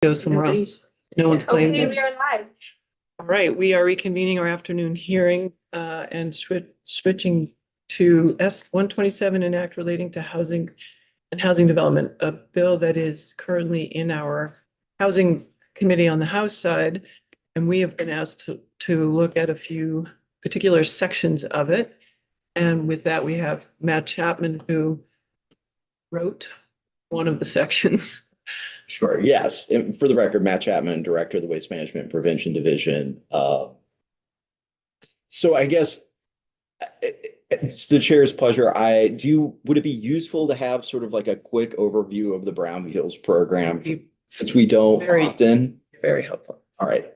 Go somewhere else. No one's claiming Okay, it. we are live. All right, we are reconvening our afternoon hearing and switching to S-127, an act relating to housing and housing development, a bill that is currently in our Housing Committee on the House side. And we have been asked to look at a few particular sections of it. And with that, we have Matt Chapman, who wrote one of the sections. Sure, yes. And for the record, Matt Chapman, Director of the Waste Management and Prevention Division. So I guess it's the chair's pleasure. Would it be useful to have sort of like a quick overview of the Brownfields program since we don't Very- often? Very helpful. All right.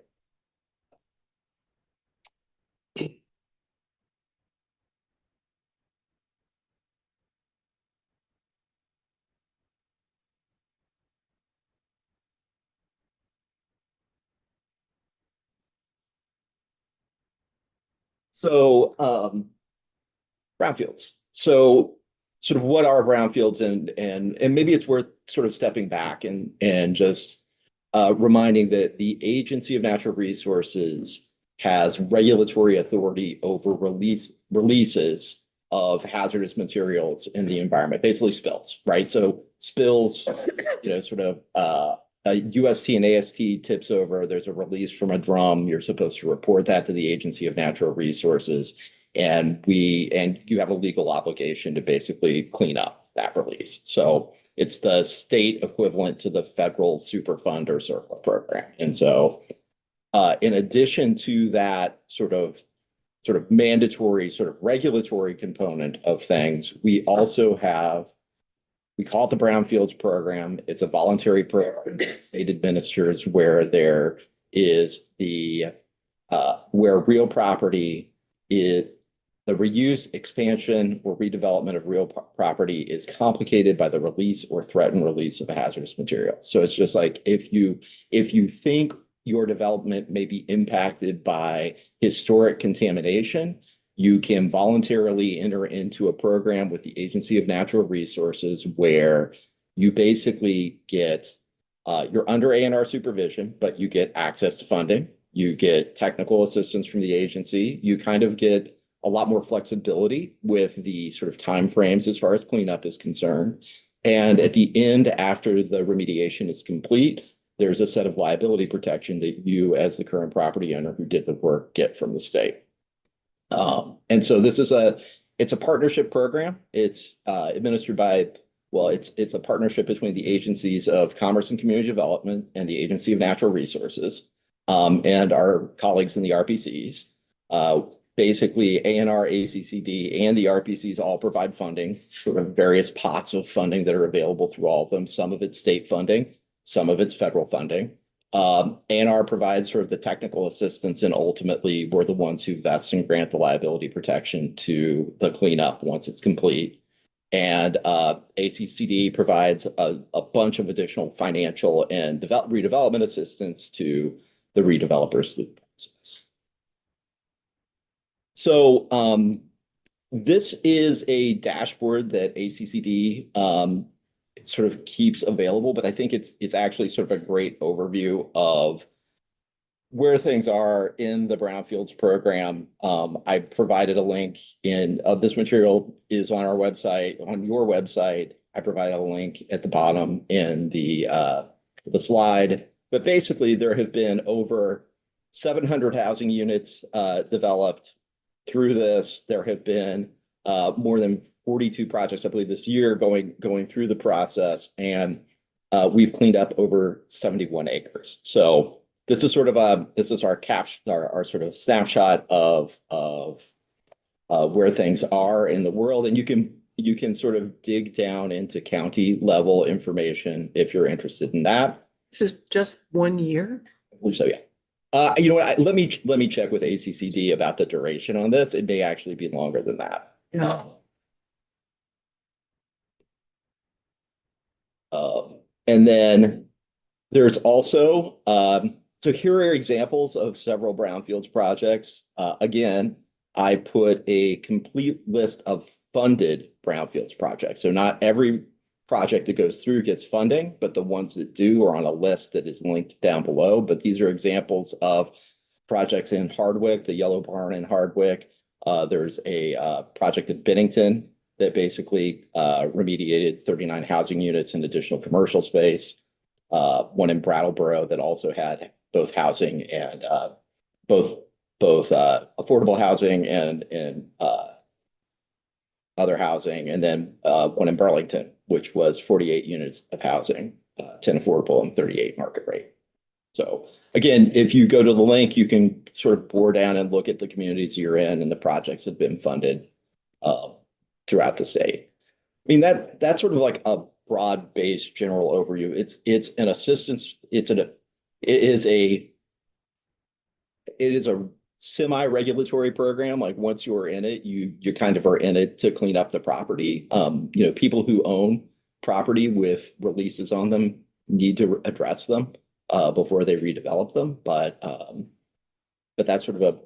So brownfields. So sort of what are brownfields and maybe it's worth sort of stepping back and just reminding that the Agency of Natural Resources has regulatory authority over releases of hazardous materials in the environment, basically spills, right? So spills, sort of a UST and AST tips over, there's a release from a drum, you're supposed to report that to the Agency of Natural Resources. And you have a legal obligation to basically clean up that release. So it's the state equivalent to the federal Superfund or CERCLA program. And so in addition to that sort of mandatory sort of regulatory component of things, we also have, we call it the Brownfields program. It's a voluntary program that the state administers where there is where real property is, the reuse, expansion, or redevelopment of real property is complicated by the release or threatened release of a hazardous material. So it's just like if you think your development may be impacted by historic contamination, you can voluntarily enter into a program with the Agency of Natural Resources where you basically get, you're under A&R supervision, but you get access to funding, you get technical assistance from the agency, you kind of get a lot more flexibility with the sort of timeframes as far as cleanup is concerned. And at the end, after the remediation is complete, there's a set of liability protection that you, as the current property owner who did the work, get from the state. And so this is it's a partnership program. It's administered by, well, it's a partnership between the agencies of Commerce and Community Development and the Agency of Natural Resources, and our colleagues in the RPCs. Basically, ANR, ACCD, and the RPCs all provide funding, sort of various pots of funding that are available through all of them. Some of it's state funding, some of it's federal funding. ANR provides sort of the technical assistance, and ultimately we're the ones who vest and grant the liability protection to the cleanup once it's complete. And ACCD provides a bunch of additional financial and redevelopment assistance to the redevelopers through the process. So this is a dashboard that ACCD sort of keeps available, but I think it's actually sort of a great overview of where things are in the Brownfields program. I provided a link this material is on our website, on your website. I provided a link at the bottom in the slide, but basically there have been over 700 housing units developed through this. There have been more than 42 projects, I believe, this year going through the process, and we've cleaned up over 71 acres. So this is sort of our sort of snapshot of where things are in the world, and you can sort of dig down into county level information if you're interested in that. This is just 1 year? I believe so, yeah. You know what? Let me check with ACCD about the duration on this. It may actually be longer than that. Yeah. And then there's also, so here are examples of several Brownfields projects. Again, I put a complete list of funded Brownfields projects. So not every project that goes through gets funding, but the ones that do are on a list that is linked down below. But these are examples of projects in Hardwick, the Yellow Barn in Hardwick. There's a project at Bennington that basically remediated 39 housing units and additional commercial space. One in Brattleboro that also had both housing and both affordable housing and other housing, and then one in Burlington, which was 48 units of housing, 10 affordable and 38 market rate. So again, if you go to the link, you can sort of bore down and look at the communities you're in and the projects that have been funded throughout the state. I mean, that's sort of like a broad-based general overview. It's an assistance. It is a semi-regulatory program. Like once you're in it, you kind of are in it to clean up the property. People who own property with releases on them need to address them before they redevelop them. But that's sort of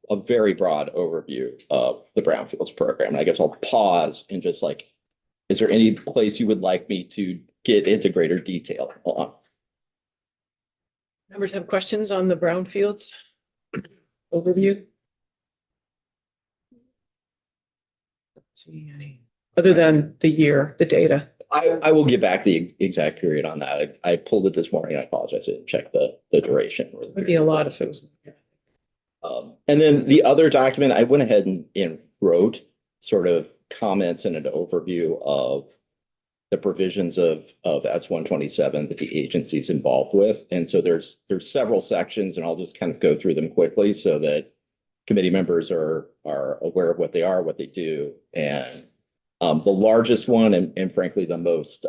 a very broad overview of the Brownfields program. And I guess I'll pause and just like, is there any place you would like me to get into greater detail on? Members have questions on the brownfields overview? Let's see any, other than the year, the data. I will get back the exact period on that. I pulled it this morning. I apologize. I didn't check the duration. Would be a lot if it was. And then the other document, I went ahead and wrote sort of comments and an overview of the provisions of S-127 that the agency's involved with. And so there's several sections, and I'll just kind of go through them quickly so that committee members are aware of what they are, what they do. And the largest one, and frankly, the most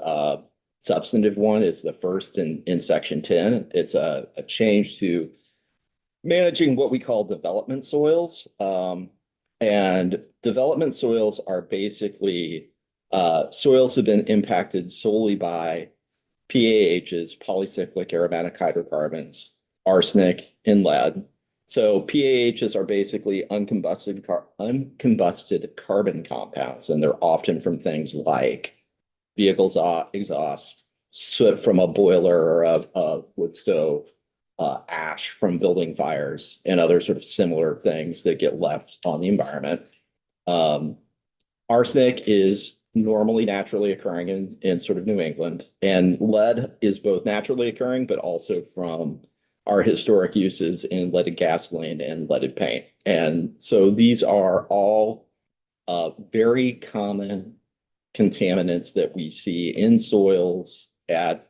substantive one, is the first in section 10. It's a change to managing what we call development soils. And development soils are basically soils have been impacted solely by PAHs, polycyclic aromatic hydrocarbons, arsenic, and lead. So PAHs are basically uncombusted carbon compounds, and they're often from things like vehicle exhaust, soot from a boiler or a wood stove, ash from building fires, and other sort of similar things that get left on the environment. Arsenic is normally naturally occurring in sort of New England, and lead is both naturally occurring, but also from our historic uses in leaded gasoline and leaded paint. And so these are all very common contaminants that we see in soils at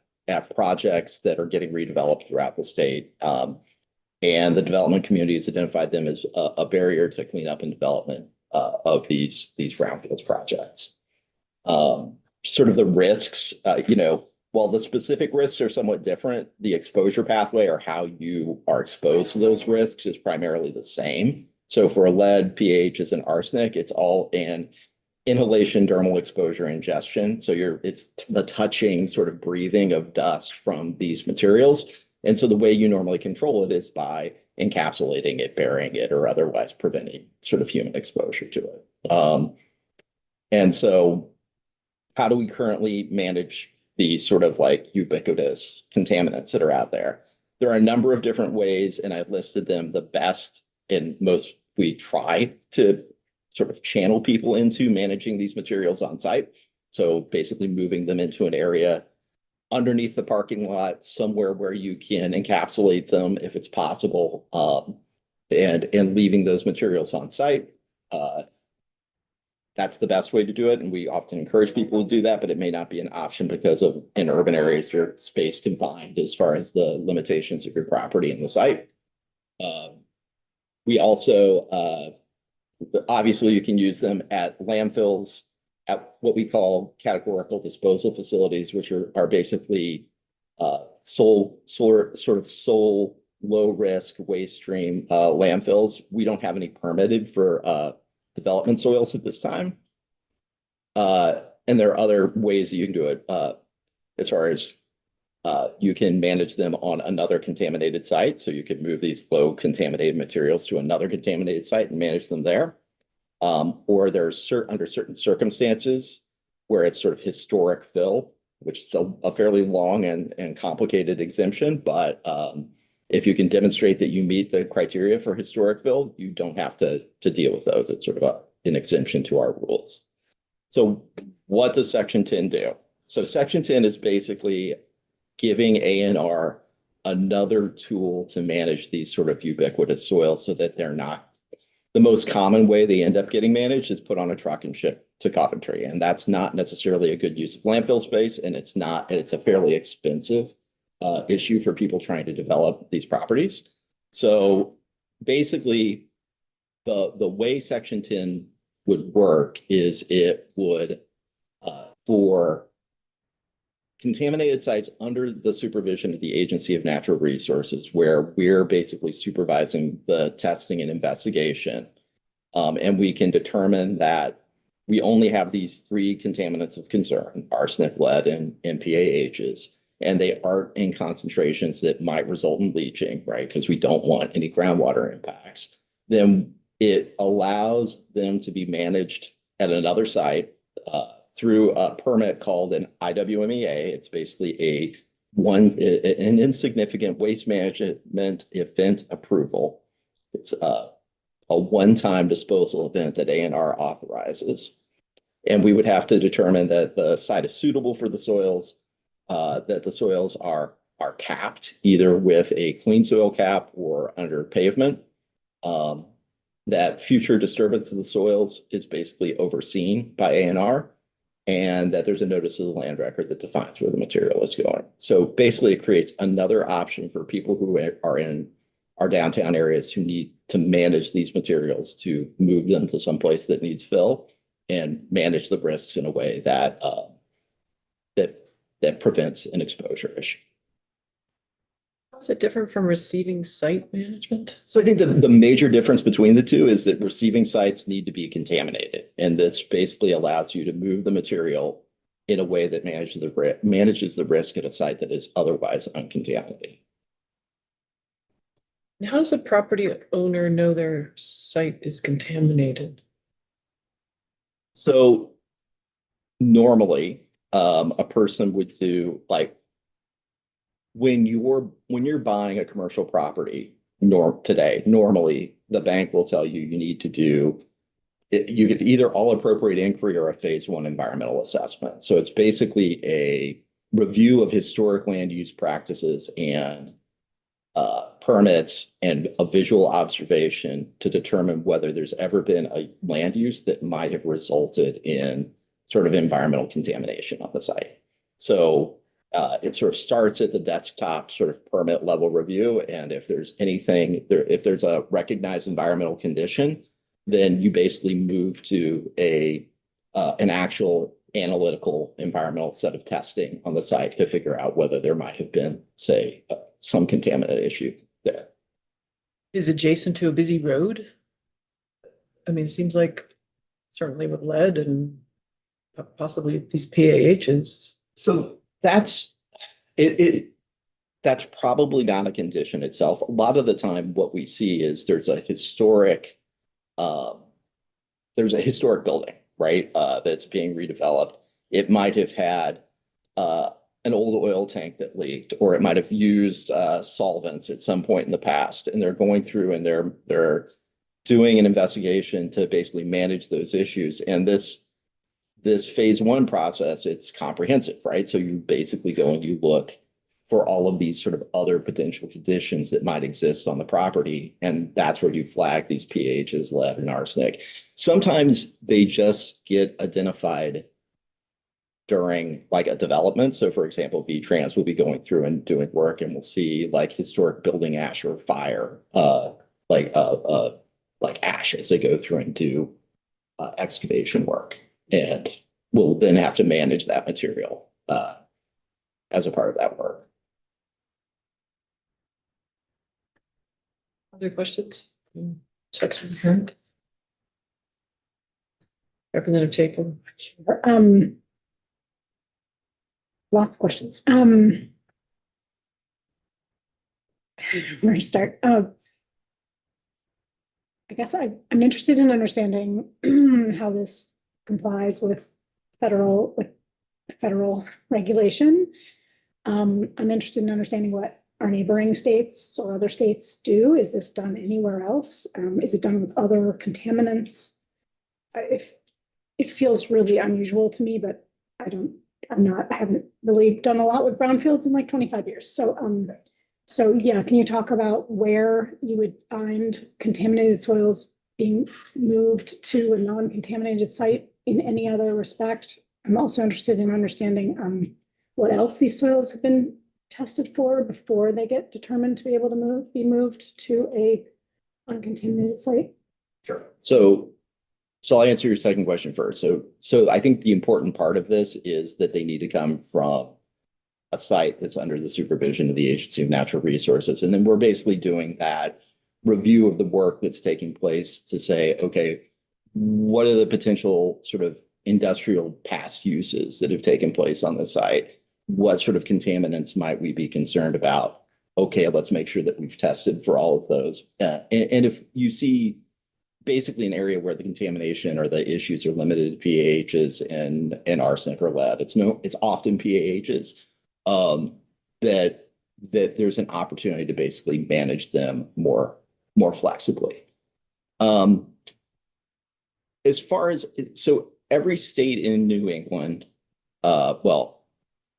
projects that are getting redeveloped throughout the state. And the development community has identified them as a barrier to clean up and development of these brownfields projects. Sort of the risks, while the specific risks are somewhat different, the exposure pathway or how you are exposed to those risks is primarily the same. So for lead, PAHs, and arsenic, it's all in inhalation, dermal exposure, ingestion. So it's the touching, sort of breathing of dust from these materials. And so the way you normally control it is by encapsulating it, burying it, or otherwise preventing sort of human exposure to it. And so how do we currently manage these sort of like ubiquitous contaminants that are out there? There are a number of different ways, and I've listed them. The best and most we try to sort of channel people into managing these materials on site. So basically moving them into an area underneath the parking lot, somewhere where you can encapsulate them if it's possible, and leaving those materials on site. That's the best way to do it. And we often encourage people to do that, but it may not be an option because in urban areas, you're space confined as far as the limitations of your property and the site. We also, obviously you can use them at landfills, at what we call categorical disposal facilities, which are basically sole low risk waste stream landfills. We don't have any permitted for development soils at this time. And there are other ways that you can do it as far as you can manage them on another contaminated site. So you could move these low contaminated materials to another contaminated site and manage them there. Or there's under certain circumstances, where it's sort of historic fill, which is a fairly long and complicated exemption, but if you can demonstrate that you meet the criteria for historic fill, you don't have to deal with those. It's sort of an exemption to our rules. So what does Section 10 do? So Section 10 is basically giving ANR another tool to manage these sort of ubiquitous soils so that they're not the most common way they end up getting managed is put on a truck and shipped to Coventry. And that's not necessarily a good use of landfill space. And it's a fairly expensive issue for people trying to develop these properties. So basically the way Section 10 would work is it would for contaminated sites under the supervision of the Agency of Natural Resources, where we're basically supervising the testing and investigation. And we can determine that we only have these three contaminants of concern, arsenic, lead, and PAHs, and they aren't in concentrations that might result in leaching, right? Because we don't want any groundwater impacts. Then it allows them to be managed at another site through a permit called an IWMEA. It's basically an insignificant waste management event approval. It's a one-time disposal event that ANR authorizes. And we would have to determine that the site is suitable for the soils, that the soils are capped either with a clean soil cap or under pavement, that future disturbance of the soils is basically overseen by ANR, and that there's a notice of the land record that defines where the material is going. So basically it creates another option for people who are in our downtown areas who need to manage these materials to move them to some place that needs fill and manage the risks in a way that that prevents an exposure issue. How is it different from receiving site management? So I think the major difference between the two is that receiving sites need to be contaminated. And this basically allows you to move the material in a way that manages the risk at a site that is otherwise uncontaminated. And how does a property owner know their site is contaminated? So normally, a person would do like when you're buying a commercial property today, normally the bank will tell you need to do you get either all appropriate inquiry or a phase 1 environmental assessment. So it's basically a review of historic land use practices and permits and a visual observation to determine whether there's ever been a land use that might have resulted in sort of environmental contamination on the site. So it sort of starts at the desktop sort of permit level review. And if there's anything there, if there's a recognized environmental condition, then you basically move to an actual analytical environmental set of testing on the site to figure out whether there might have been, say, some contaminant issue there. Is adjacent to a busy road? I mean, it seems like certainly with lead and possibly these PAHs. So that's it. That's probably not a condition itself. A lot of the time, what we see is there's a historic building, right? That's being redeveloped. It might have had an old oil tank that leaked, or it might have used solvents at some point in the past, and they're going through and they're doing an investigation to basically manage those issues. And this phase 1 process, it's comprehensive, right? So you basically go and you look for all of these sort of other potential conditions that might exist on the property. And that's where you flag these PAHs, lead and arsenic. Sometimes they just get identified during like a development. So for example, VTrans will be going through and doing work, and we'll see like historic building ash or fire, like ash as they go through and do excavation work. And we'll then have to manage that material as a part of that work. Other questions? Section 10. Representative Chapin. Sure. Lots of questions. Where to start? I guess I'm interested in understanding how this complies with federal, with federal regulation. I'm interested in understanding what our neighboring states or other states do. Is this done anywhere else? Is it done with other contaminants? If it feels really unusual to me, but I haven't really done a lot with brownfields in like 25 years. So yeah, can you talk about where you would find contaminated soils being moved to a non-contaminated site in any other respect? I'm also interested in understanding what else these soils have been tested for before they get determined to be able to be moved to a uncontaminated site. Sure. So I'll answer your second question first. So I think the important part of this is that they need to come from a site that's under the supervision of the Agency of Natural Resources. And then we're basically doing that review of the work that's taking place to say, okay, what are the potential sort of industrial past uses that have taken place on the site? What sort of contaminants might we be concerned about? Okay, let's make sure that we've tested for all of those. And if you see basically an area where the contamination or the issues are limited to PAHs and arsenic or lead, it's often PAHs, that there's an opportunity to basically manage them more flexibly. As far as, so every state in New England, well,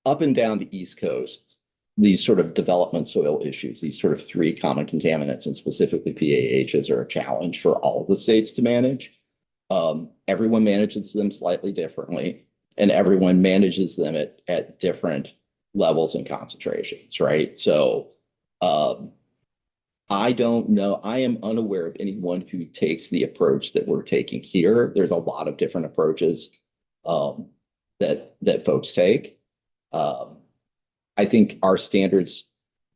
up and down the East Coast, these sort of development soil issues, these sort of three common contaminants, and specifically PAHs, are a challenge for all of the states to manage. Everyone manages them slightly differently, and everyone manages them at different levels and concentrations, right? So I don't know. I am unaware of anyone who takes the approach that we're taking here. There's a lot of different approaches that folks take. I think our standards,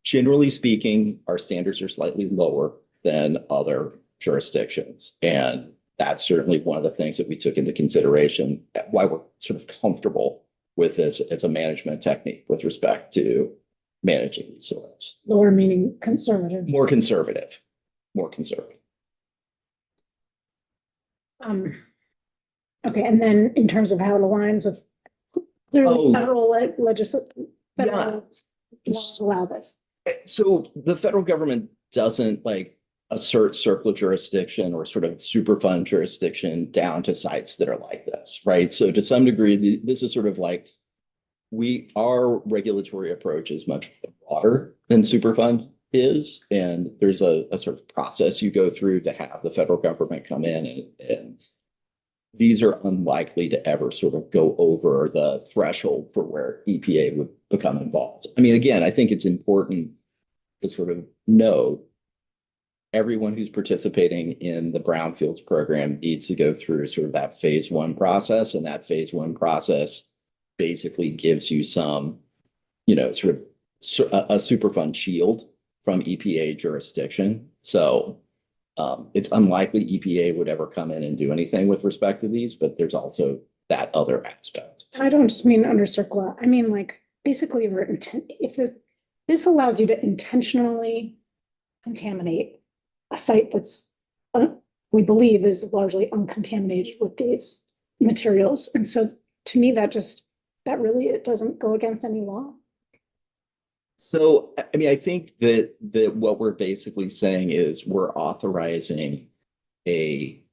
generally speaking, our standards are slightly lower than other jurisdictions. And that's certainly one of the things that we took into consideration, why we're sort of comfortable with this as a management technique with respect to managing these soils. Lower meaning conservative. More conservative, more conservative. Okay, and then in terms of how it aligns with clearly Oh. federal legislation, federal laws allow this. So the federal government doesn't like assert circular jurisdiction or sort of Superfund jurisdiction down to sites that are like this, right? So to some degree, this is sort of like our regulatory approach is much broader than Superfund is. And there's a sort of process you go through to have the federal government come in, and these are unlikely to ever sort of go over the threshold for where EPA would become involved. I mean, again, I think it's important to sort of know everyone who's participating in the brownfields program needs to go through sort of that phase one process. And that phase one process basically gives you some, sort of a Superfund shield from EPA jurisdiction. So it's unlikely EPA would ever come in and do anything with respect to these, but there's also that other aspect. I don't just mean under CERCLA. I mean, like, basically, if this allows you to intentionally contaminate a site that's, we believe, is largely uncontaminated with these materials. And so to me, that really, it doesn't go against any law. So, I mean, I think that what we're basically saying is we're authorizing a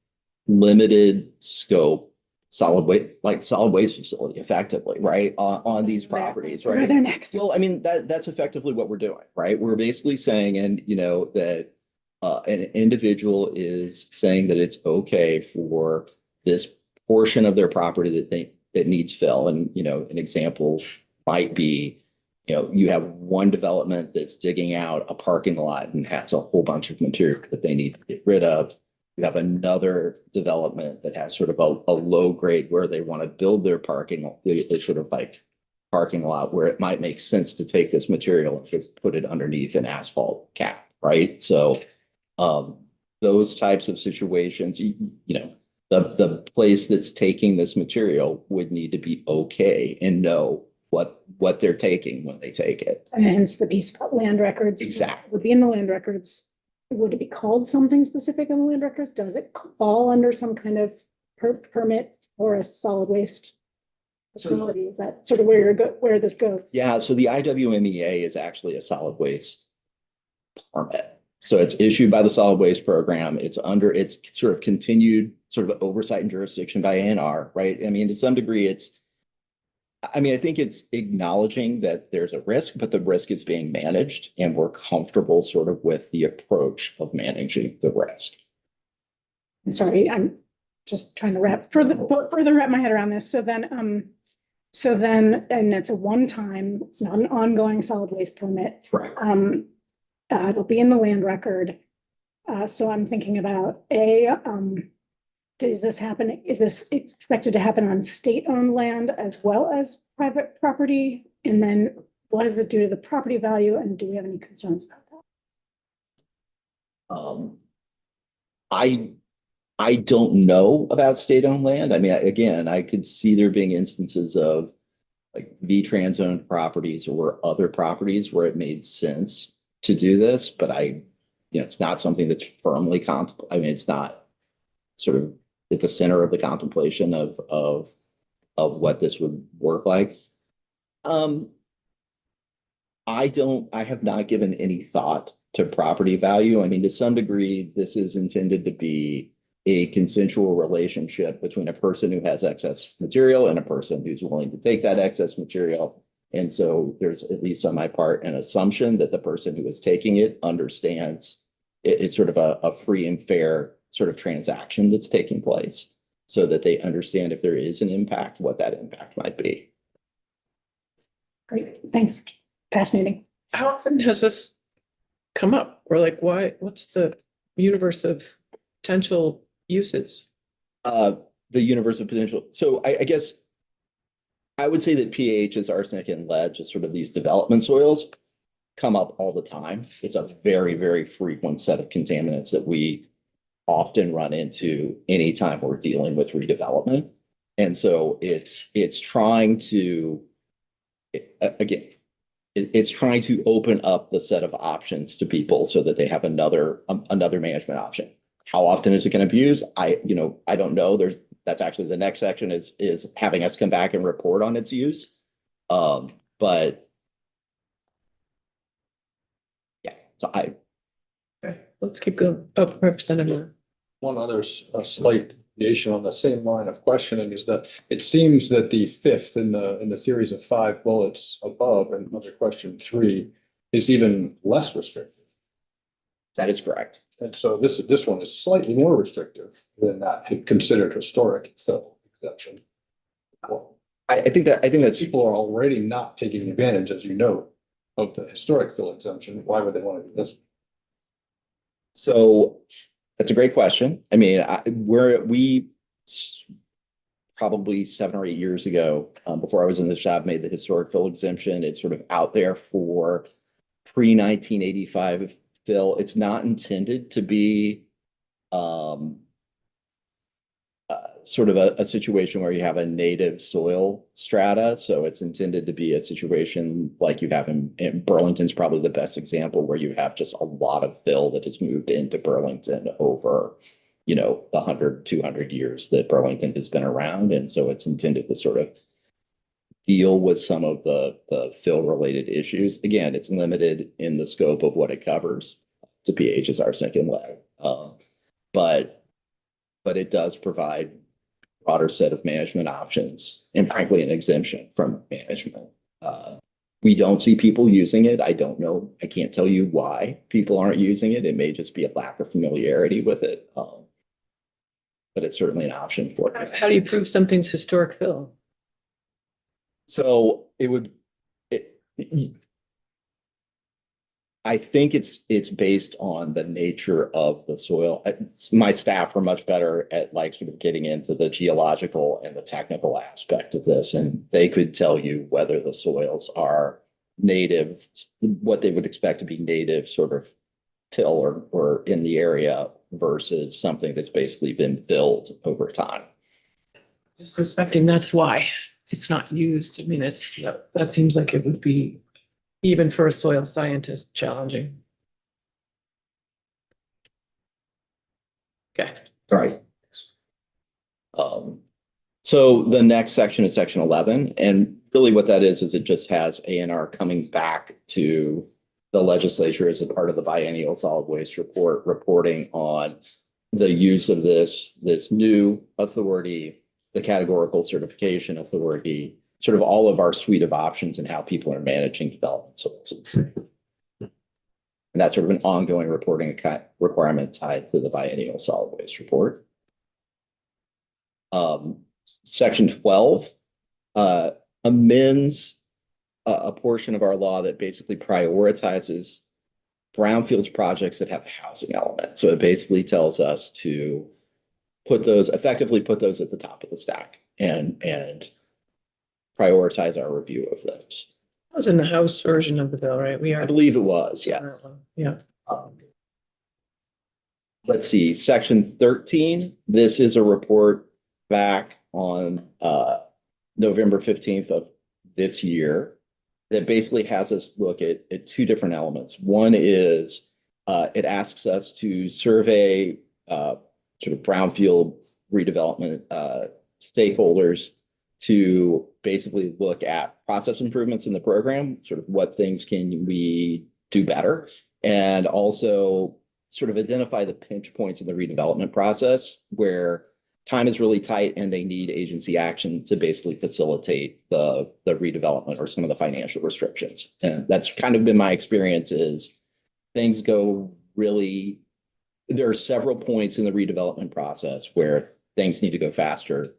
limited scope solid waste facility effectively, right? On these properties, right? They're next. Well, I mean, that's effectively what we're doing, right? We're basically saying, and that an individual is saying that it's okay for this portion of their property that needs fill. And, an example might be, you have one development that's digging out a parking lot and has a whole bunch of material that they need to get rid of. You have another development that has sort of a low grade where they want to build their sort of like parking lot where it might make sense to take this material and just put it underneath an asphalt cap, right? So those types of situations, the place that's taking this material would need to be okay and know what they're taking when they take it. And hence the piece about land records. Exactly. Would be in the land records. Would it be called something specific in the land records? Does it fall under some kind of permit or a solid waste facility? Is that sort of where where this goes? Yeah, so the IWMEA is actually a solid waste permit. So it's issued by the solid waste program. It's under its sort of continued sort of oversight and jurisdiction by ANR, right? I mean, to some degree, I think it's acknowledging that there's a risk, but the risk is being managed, and we're comfortable sort of with the approach of managing the risk. Sorry, I'm just trying to further wrap my head around this. So then, and it's a one-time, it's not an ongoing solid waste permit. Correct. It'll be in the land record. So I'm thinking about does this happen? Is this expected to happen on state-owned land as well as private property? And then what does it do to the property value? And do we have any concerns about that? I don't know about state-owned land. I mean, again, I could see there being instances of like V-Trans owned properties or other properties where it made sense to do this, but it's not something that's firmly I mean, it's not sort of at the center of the contemplation of what this would work like. I have not given any thought to property value. I mean, to some degree, this is intended to be a consensual relationship between a person who has excess material and a person who's willing to take that excess material. And so there's, at least on my part, an assumption that the person who is taking it understands it's sort of a free and fair sort of transaction that's taking place, so that they understand if there is an impact, what that impact might be. Great, thanks. Fascinating. How often has this come up? Or like, what's the universe of potential uses? The universe of potential. So I guess I would say that PAHs, arsenic, and lead, just sort of these development soils, come up all the time. It's a very, very frequent set of contaminants that we often run into anytime we're dealing with redevelopment. And so it's trying to, again, it's trying to open up the set of options to people so that they have another management option. How often is it going to be used? I don't know. That's actually the next section is having us come back and report on its use. But yeah, so Okay, let's keep going. Oh, Representative. One other slight deviation on the same line of questioning is that it seems that the fifth in the series of 5 bullets above, and under question 3, is even less restrictive. that is correct. And so this one is slightly more restrictive than that considered historic fill exception. Well, I think that's people are already not taking advantage, as you know, of the historic fill exemption. Why would they want to do this? so. That's a great question. I mean, we probably 7 or 8 years ago, before I was in this job, made the historic fill exemption. It's sort of out there for pre-1985 fill. It's not intended to be sort of a situation where you have a native soil strata. So it's intended to be a situation like you have in Burlington's probably the best example, where you have just a lot of fill that has moved into Burlington over, the 100, 200 years that Burlington has been around. And so it's intended to sort of deal with some of the fill related issues. Again, it's limited in the scope of what it covers to PAHs, arsenic, and lead. But it does provide broader set of management options, and frankly, an exemption from management. We don't see people using it. I don't know. I can't tell you why people aren't using it. It may just be a lack of familiarity with it. But it's certainly an option for it. How do you prove something's historic fill? So I think it's based on the nature of the soil. My staff are much better at like sort of getting into the geological and the technical aspect of this, and they could tell you whether the soils are native, what they would expect to be native sort of till or in the area versus something that's basically been filled over time. Just suspecting that's why it's not used. I mean, that seems like it would be, even for a soil scientist, challenging. Okay. Right. So the next section is section 11, and really what that is it just has A&R coming back to the legislature as a part of the biennial solid waste report, reporting on the use of this new authority, the categorical certification authority, sort of all of our suite of options and how people are managing development sources. And that's sort of an ongoing reporting requirement tied to the biennial solid waste report. Section 12 amends a portion of our law that basically prioritizes brownfields projects that have a housing element. So it basically tells us to effectively put those at the top of the stack and prioritize our review of those. That was in the House version of the bill, right? We are. I believe it was, yes. Yeah. Let's see, section 13. This is a report back on November 15th of this year that basically has us look at two different elements. One is it asks us to survey sort of brownfield redevelopment stakeholders to basically look at process improvements in the program, sort of what things can we do better, and also sort of identify the pinch points in the redevelopment process where time is really tight and they need agency action to basically facilitate the redevelopment or some of the financial restrictions. And that's kind of been my experience is things go really, there are several points in the redevelopment process where things need to go faster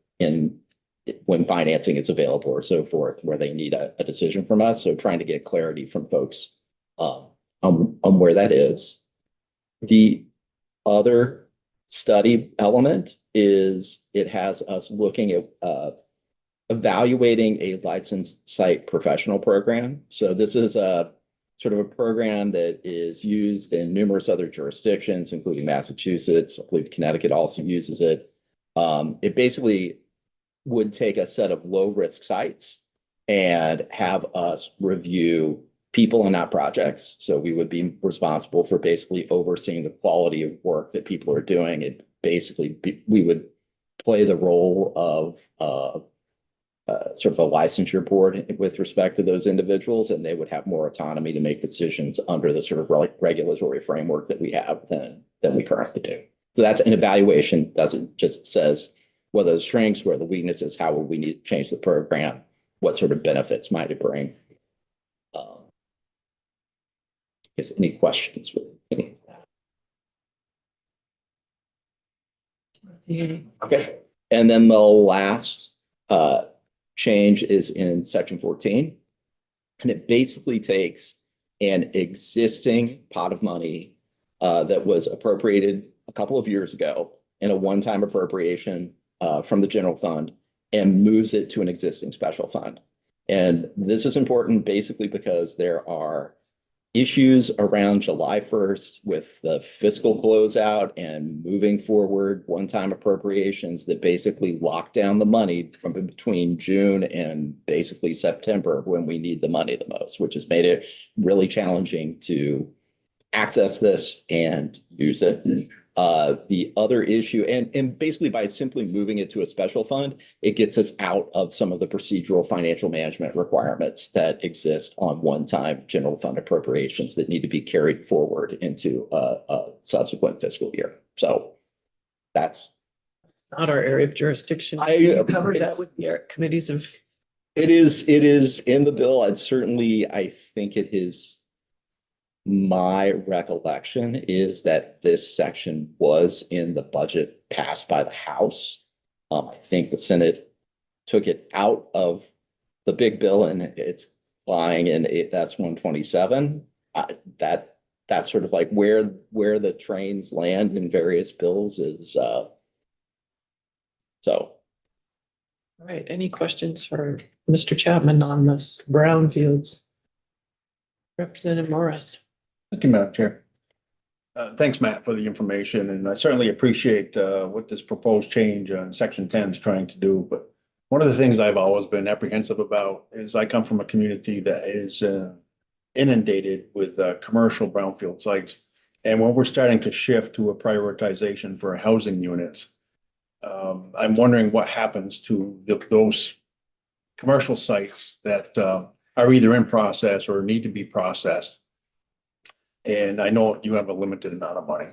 when financing is available or so forth, where they need a decision from us. So trying to get clarity from folks on where that is. The other study element is it has us looking at evaluating a licensed site professional program. So this is a sort of a program that is used in numerous other jurisdictions, including Massachusetts. I believe Connecticut also uses it. It basically would take a set of low-risk sites and have us review people and not projects. So we would be responsible for basically overseeing the quality of work that people are doing. It basically, we would play the role of sort of a licensure board with respect to those individuals, and they would have more autonomy to make decisions under the sort of regulatory framework that we have than we currently do. So that's an evaluation, doesn't just says what are the strengths, where are the weaknesses, how will we need to change the program, what sort of benefits might it bring. Is any questions with any of that? Okay. And then the last change is in section 14. And it basically takes an existing pot of money that was appropriated a couple of years ago in a one-time appropriation from the general fund and moves it to an existing special fund. And this is important basically because there are issues around July 1st with the fiscal closeout and moving forward one-time appropriations that basically lock down the money from between June and basically September when we need the money the most, which has made it really challenging to access this and use it. The other issue, and basically by simply moving it to a special fund, it gets us out of some of the procedural financial management requirements that exist on one-time general fund appropriations that need to be carried forward into a subsequent fiscal year. So that's Not our area of jurisdiction. I Covered that with the committees of. It is in the bill. And certainly I think it is. My recollection is that this section was in the budget passed by the House. I think the Senate took it out of the big bill and it's lying in that's 127. That's sort of like where the trains land in various bills is. So. All right, any questions for Mr. Chapman on this brownfields? Representative Morris. Thank you, Madam Chair. Thanks, Matt, for the information, and I certainly appreciate what this proposed change on Section 10 is trying to do. But one of the things I've always been apprehensive about is I come from a community that is inundated with commercial brownfield sites. And when we're starting to shift to a prioritization for housing units, I'm wondering what happens to those commercial sites that are either in process or need to be processed. And I know you have a limited amount of money.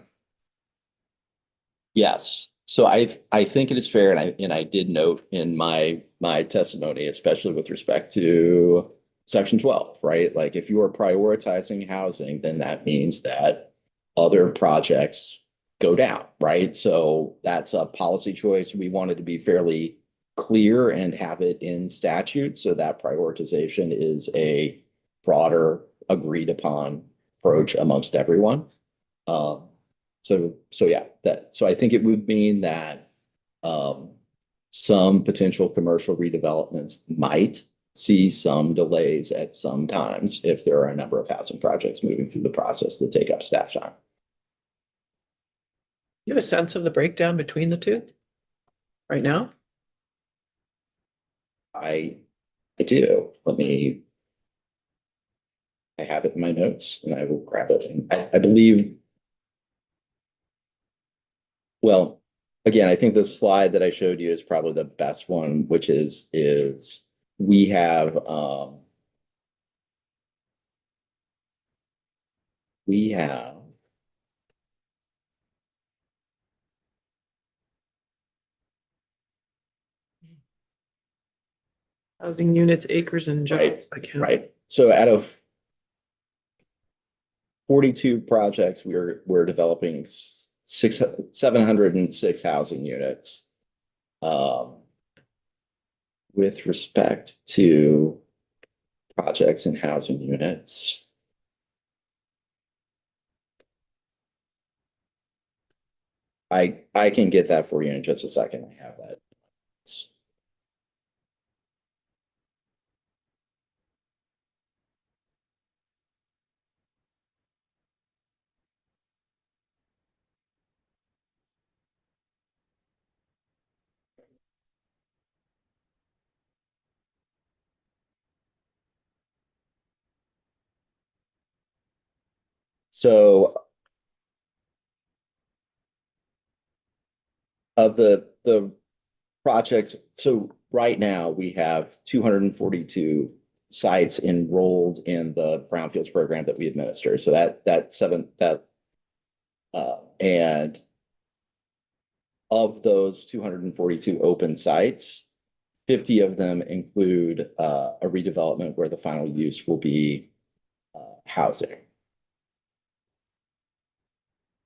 Yes, so I think it is fair, and I did note in my testimony, especially with respect to section 12, right? Like if you are prioritizing housing, then that means that other projects go down, right? So that's a policy choice. We wanted to be fairly clear and have it in statute so that prioritization is a broader agreed upon approach amongst everyone. So yeah, so I think it would mean that some potential commercial redevelopments might see some delays at some times if there are a number of housing projects moving through the process that take up staff time. You have a sense of the breakdown between the two right now? I do. I have it in my notes and I will grab it. And I believe, well, again, I think the slide that I showed you is probably the best one, which is we have Housing units, acres and jobs. right. So out of 42 projects, we're developing 706 housing units. With respect to projects and housing units. I can get that for you in just a second. I have that. So of the projects, so right now we have 242 sites enrolled in the brownfields program that we administer. So and of those 242 open sites, 50 of them include a redevelopment where the final use will be housing.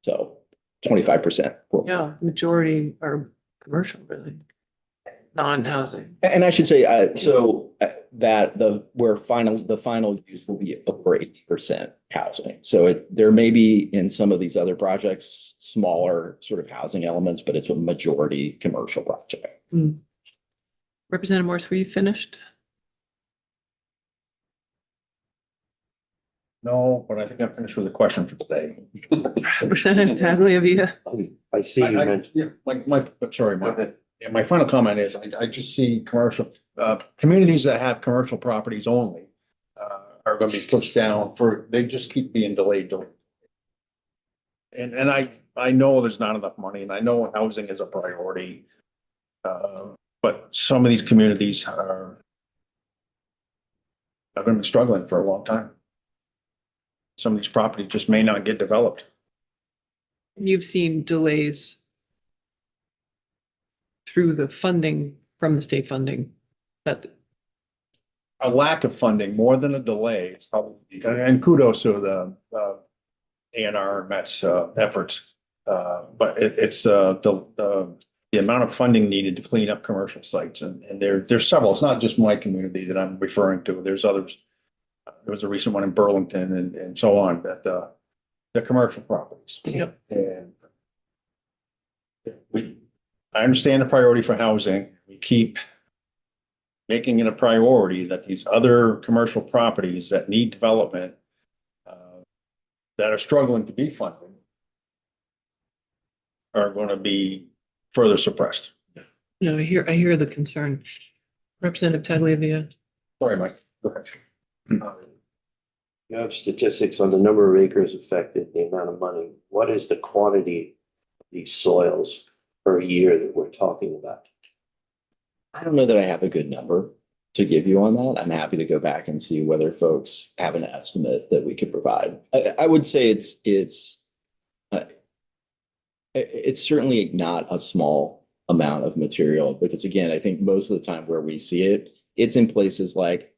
So 25%. Yeah, majority are commercial, really, non-housing. And I should say, that the final use will be over 80% housing. So there may be in some of these other projects, smaller sort of housing elements, but it's a majority commercial project. Representative Morse, were you finished? No, but I think I'm finished with the question for today. Representative Tagliavia? I see you mentioned. Yeah, sorry, Go Mike. ahead. Yeah, my final comment is I just see commercial, communities that have commercial properties only are gonna be pushed down they just keep being delayed. And I know there's not enough money and I know housing is a priority. But some of these communities are gonna be struggling for a long time. Some of these properties just may not get developed. You've seen delays through the funding from the state funding that A lack of funding more than a delay. It's probably, and kudos to the A&R and Met's efforts. But it's the amount of funding needed to clean up commercial sites and there's several. It's not just my community that I'm referring to. There's others. There was a recent one in Burlington and so on, but the commercial properties. Yep. And I understand the priority for housing. We keep making it a priority that these other commercial properties that need development that are struggling to be funded are going to be further suppressed. No, I hear the concern. Representative Tagliavia. Sorry, Mike. Go ahead. You have statistics on the number of acres affected, the amount of money. What is the quantity of these soils per year that we're talking about? I don't know that I have a good number to give you on that. I'm happy to go back and see whether folks have an estimate that we could provide. I would say it's certainly not a small amount of material because again, I think most of the time where we see it, it's in places like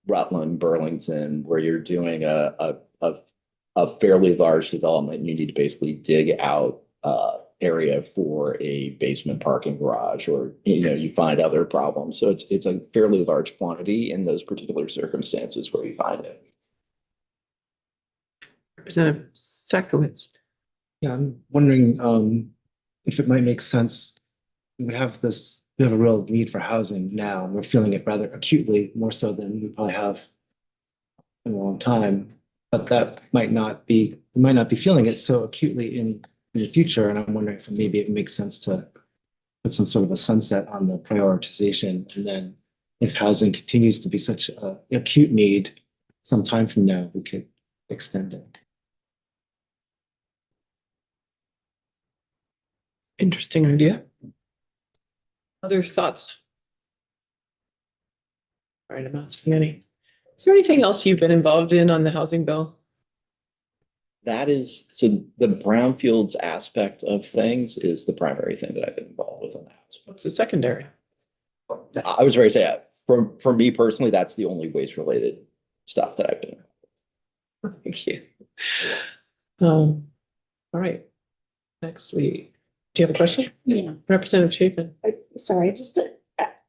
Rutland, Burlington, where you're doing a fairly large development. And you need to basically dig out area for a basement parking garage, or you find other problems. So it's a fairly large quantity in those particular circumstances where you find it. Representative Sakowicz. Yeah, I'm wondering if it might make sense. We have a real need for housing now, and we're feeling it rather acutely, more so than we probably have in a long time. But that might not be, we might not be feeling it so acutely in the future. And I'm wondering if maybe it makes sense to put some sort of a sunset on the prioritization. And then if housing continues to be such an acute need, some time from now, we could extend it. Interesting idea. Other thoughts? All right, I'm not seeing any. Is there anything else you've been involved in on the housing bill? So the brownfields aspect of things is the primary thing that I've been involved with on that. What's the secondary? I was ready to say that. For me personally, that's the only waste related stuff that I've been. Thank you. All right. Next week. Do you have a question? Yeah. Representative Chapin. Sorry, I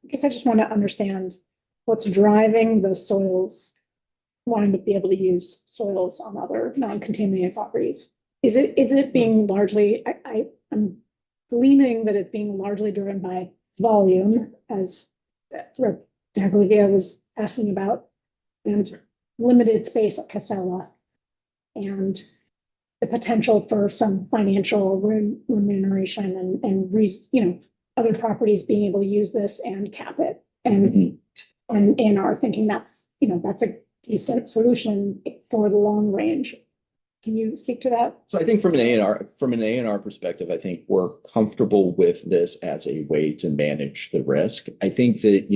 guess I just want to understand what's driving the soils, wanting to be able to use soils on other non-contaminated properties. Is it being largely, I'm gleaning that it's being largely driven by volume, as Rep. Tagliavia was asking about, and limited space at Casella, and the potential for some financial remuneration and other properties being able to use this and cap it, and are thinking that's a decent solution for the long range. Can you speak to that? So I think from an A&R perspective, I think we're comfortable with this as a way to manage the risk. I think that,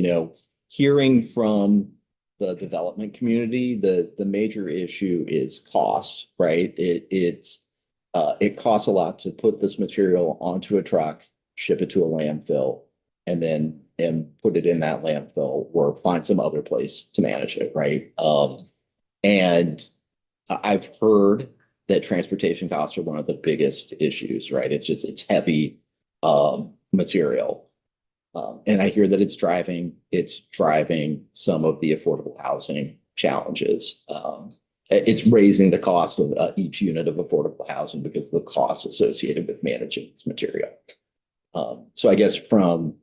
hearing from the development community, the major issue is cost, right? It costs a lot to put this material onto a truck, ship it to a landfill, and put it in that landfill or find some other place to manage it, right? And I've heard that transportation costs are one of the biggest issues, right? It's heavy material. And I hear that it's driving some of the affordable housing challenges. It's raising the cost of each unit of affordable housing because of the costs associated with managing this material. So I guess from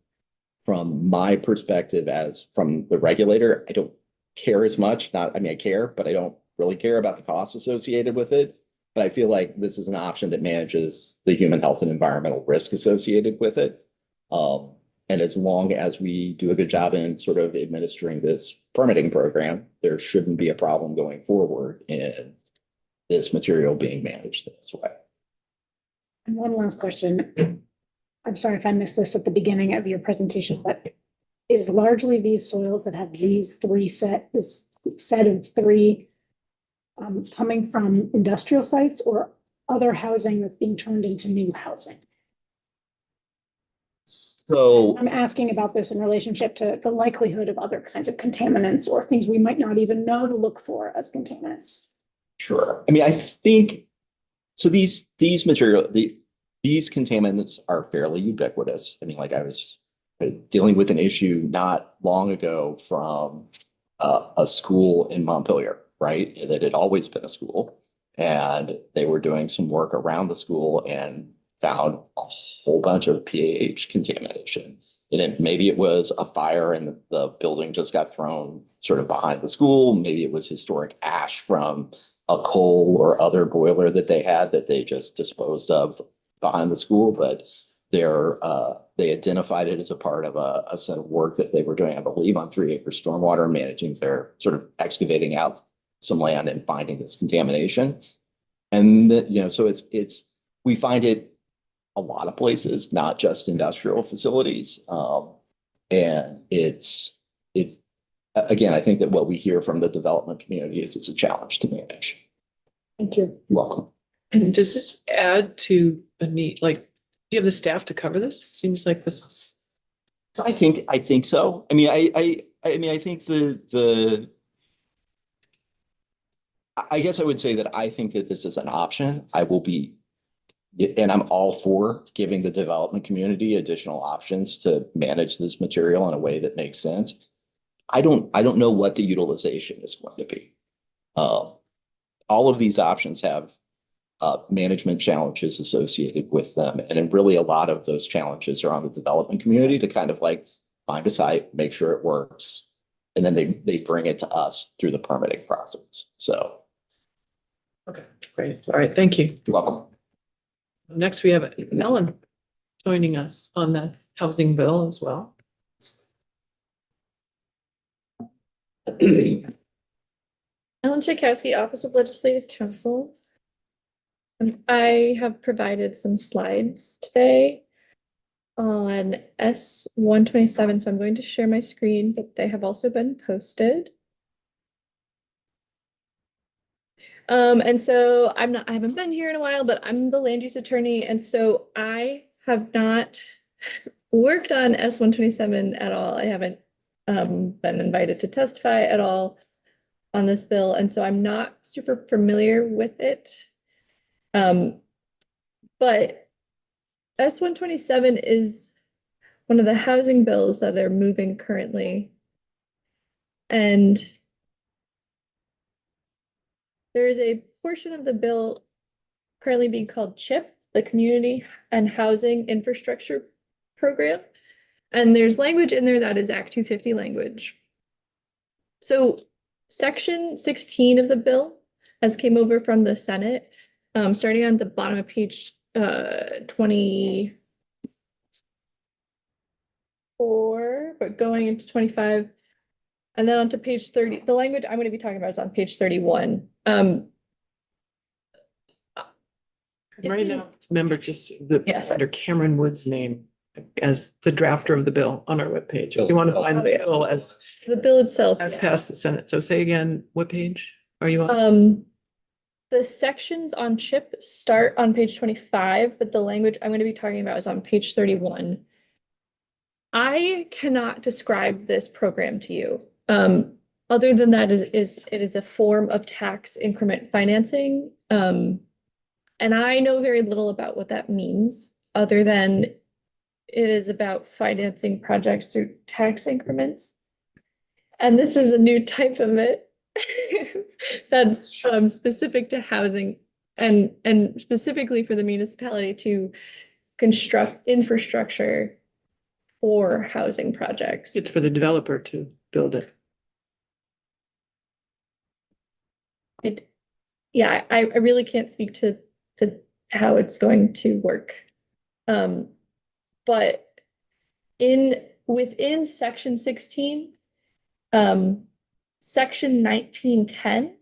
my perspective as from the regulator, I don't care as much. I care, but I don't really care about the costs associated with it. But I feel like this is an option that manages the human health and environmental risk associated with it. And as long as we do a good job in sort of administering this permitting program, there shouldn't be a problem going forward in this material being managed this way. And one last question. I'm sorry if I missed this at the beginning of your presentation, but is largely these soils that have this set of three coming from industrial sites or other housing that's being turned into new housing? So I'm asking about this in relationship to the likelihood of other kinds of contaminants or things we might not even know to look for as contaminants. sure. I mean, I think so. These contaminants are fairly ubiquitous. I mean, like I was dealing with an issue not long ago from a school in Montpelier, right? That had always been a school, and they were doing some work around the school and found a whole bunch of PAH contamination. And maybe it was a fire and the building just got thrown sort of behind the school. Maybe it was historic ash from a coal or other boiler that they had that they just disposed of behind the school. But they identified it as a part of a set of work that they were doing, I believe, on 3-acre stormwater, managing their sort of excavating out some land and finding this contamination. And so we find it a lot of places, not just industrial facilities. And again, I think that what we hear from the development community is it's a challenge to manage. Thank you. You're welcome. And does this add to a need, like, do you have the staff to cover this? Seems like this is. So I think so. I mean, I think I guess I would say that I think that this is an option. And I'm all for giving the development community additional options to manage this material in a way that makes sense. I don't know what the utilization is going to be. All of these options have management challenges associated with them. And then really a lot of those challenges are on the development community to kind of like find a site, make sure it works. And then they bring it to us through the permitting process. So. Okay, great. All right, thank you. You're welcome. Next, we have Ellen joining us on the housing bill as well. Ellen Tchaikovsky, Office of Legislative Counsel. I have provided some slides today on S-127, so I'm going to share my screen, but they have also been posted. And so I haven't been here in a while, but I'm the land use attorney, and so I have not worked on S-127 at all. I haven't been invited to testify at all on this bill, and so I'm not super familiar with it. But S-127 is one of the housing bills that are moving currently. And there is a portion of the bill currently being called CHIP, the Community and Housing Infrastructure Program. And there's language in there that is Act 250 language. So Section 16 of the bill has came over from the Senate, starting on the bottom of page 24, but going into 25. And then onto page 30, the language I'm going to be talking about is on page 31. Right now, remember just the, Yes. under Cameron Wood's name as the drafter of the bill on our webpage. If you want to find the bill as The bill itself. passed the Senate. So say again, what page are you on? The sections on CHIP start on page 25, but the language I'm going to be talking about is on page 31. I cannot describe this program to you. Other than that, it is a form of tax increment financing. And I know very little about what that means, other than it is about financing projects through tax increments. And this is a new type of it that's specific to housing and specifically for the municipality to construct infrastructure for housing projects. It's for the developer to build it. Yeah, I really can't speak to how it's going to work. But within section 16, section 1910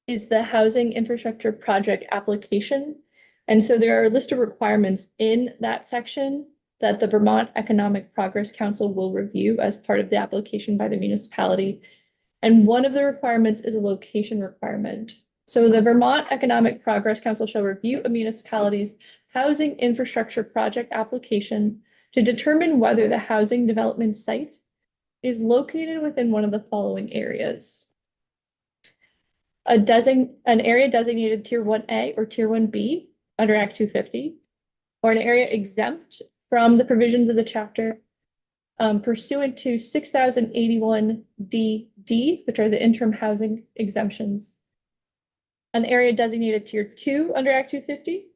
is the housing infrastructure project application. And so there are a list of requirements in that section that the Vermont Economic Progress Council will review as part of the application by the municipality. And one of the requirements is a location requirement. So the Vermont Economic Progress Council shall review a municipality's housing infrastructure project application to determine whether the housing development site is located within one of the following areas. An area designated Tier 1A or Tier 1B under Act 250, or an area exempt from the provisions of the chapter pursuant to 6081D, which are the interim housing exemptions. An area designated Tier 2 under Act 250,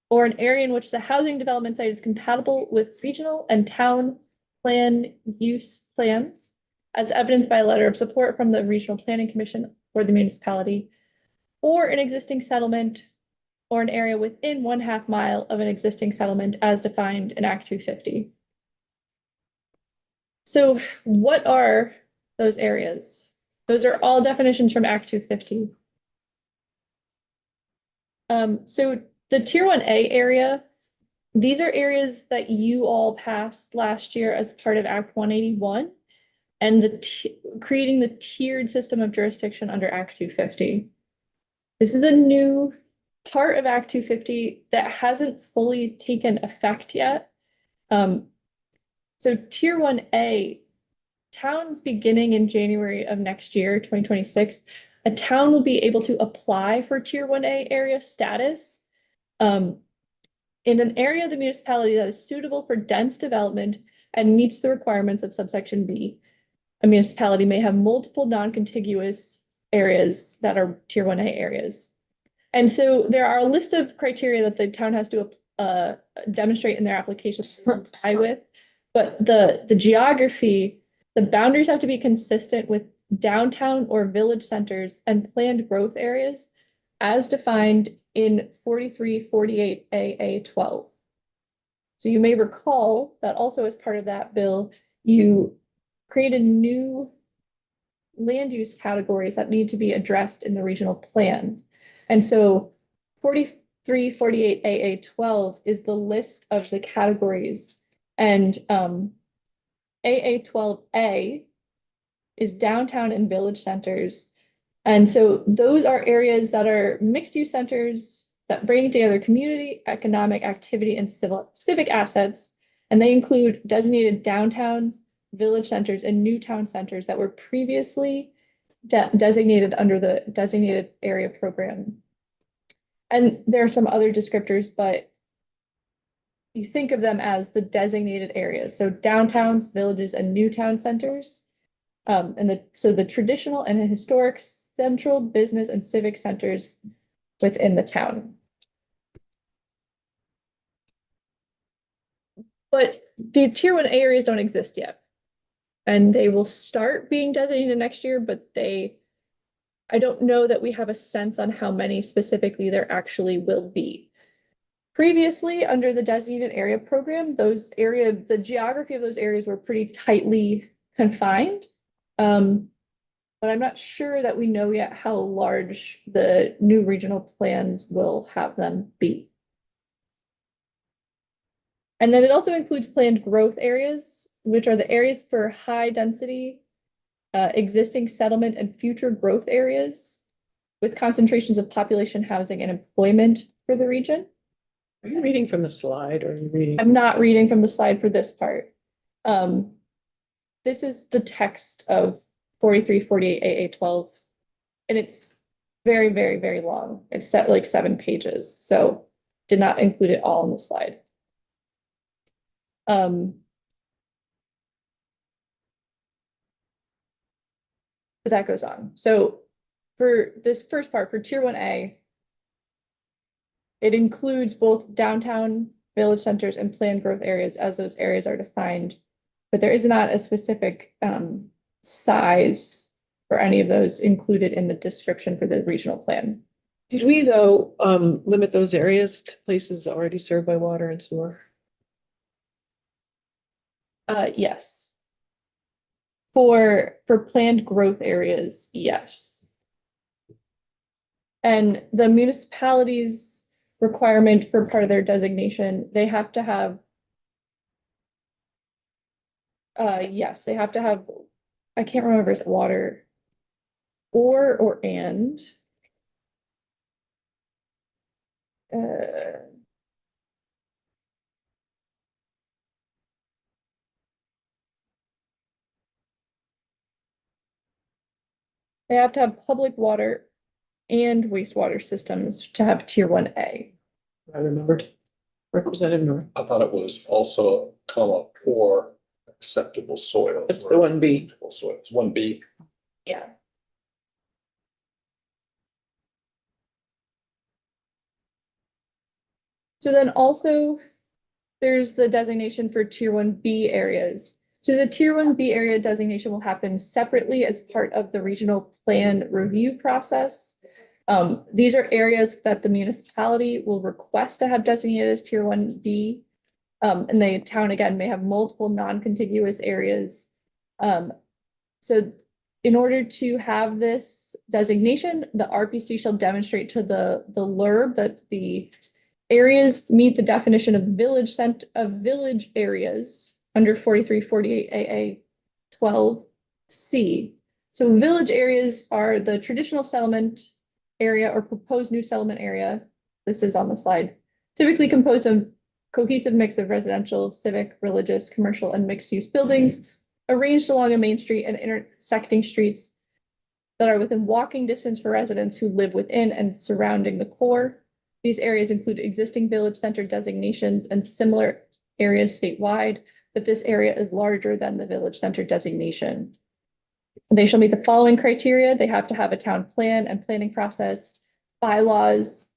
or an area in which the housing development site is compatible with regional and town plan use plans, as evidenced by a letter of support from the Regional Planning Commission or the municipality, or an existing settlement, or an area within 1/2 mile of an existing settlement as defined in Act 250. So what are those areas? Those are all definitions from Act 250. So the Tier 1A area these are areas that you all passed last year as part of Act 181 and creating the tiered system of jurisdiction under Act 250. This is a new part of Act 250 that hasn't fully taken effect yet. So Tier 1A, towns beginning in January of next year, 2026, a town will be able to apply for Tier 1A area status in an area of the municipality that is suitable for dense development and meets the requirements of subsection B. A municipality may have multiple non-contiguous areas that are Tier 1A areas. And so there are a list of criteria that the town has to demonstrate in their application to comply with. But the geography, the boundaries have to be consistent with downtown or village centers and planned growth areas as defined in 4348 AA 12. So you may recall that also as part of that bill, you created new land use categories that need to be addressed in the regional plans. And so 4348 AA 12 is the list of the categories, and AA 12A is downtown and village centers. And so those are areas that are mixed use centers that bring together community, economic activity, and civic assets. And they include designated downtowns, village centers, and new town centers that were previously designated under the designated area program. And there are some other descriptors, but you think of them as the designated areas. So downtowns, villages, and new town centers. So the traditional and historic central business and civic centers within the town. But the Tier 1 areas don't exist yet. And they will start being designated next year, but I don't know that we have a sense on how many specifically there actually will be. Previously, under the designated area program, the geography of those areas were pretty tightly confined. But I'm not sure that we know yet how large the new regional plans will have them be. And then it also includes planned growth areas, which are the areas for high density, existing settlement and future growth areas with concentrations of population, housing, and employment for the region. Are you reading from the slide or are you reading? I'm not reading from the slide for this part. This is the text of 4348 AA 12, and it's very, very, very long. It's set like 7 pages, so did not include it all in the slide. But that goes on. So for this first part, for Tier 1A, it includes both downtown, village centers, and planned growth areas as those areas are defined. But there is not a specific size for any of those included in the description for the regional plan. Did we, though, limit those areas to places already served by water and sewer? Yes. For planned growth areas, yes. And the municipality's requirement for part of their designation, they have to have yes, they have to have, I can't remember if it's water or and. They have to have public water and wastewater systems to have Tier 1A. I remembered. Representative North. I thought it was also comma or acceptable soil. That's the 1B. Acceptable soil. It's 1B. Yeah. So then also there's the designation for Tier 1B areas. So the Tier 1B area designation will happen separately as part of the regional plan review process. These are areas that the municipality will request to have designated as Tier 1B. And the town, again, may have multiple non-contiguous areas. So in order to have this designation, the RPC shall demonstrate to the LURB that the areas meet the definition of village areas under 4348 AA 12C. So village areas are the traditional settlement area or proposed new settlement area. This is on the slide, typically composed of cohesive mix of residential, civic, religious, commercial, and mixed-use buildings arranged along a main street and intersecting streets that are within walking distance for residents who live within and surrounding the core. These areas include existing village center designations and similar areas statewide, but this area is larger than the village center designation. They shall meet the following criteria. They have to have a town plan and planning process, bylaws,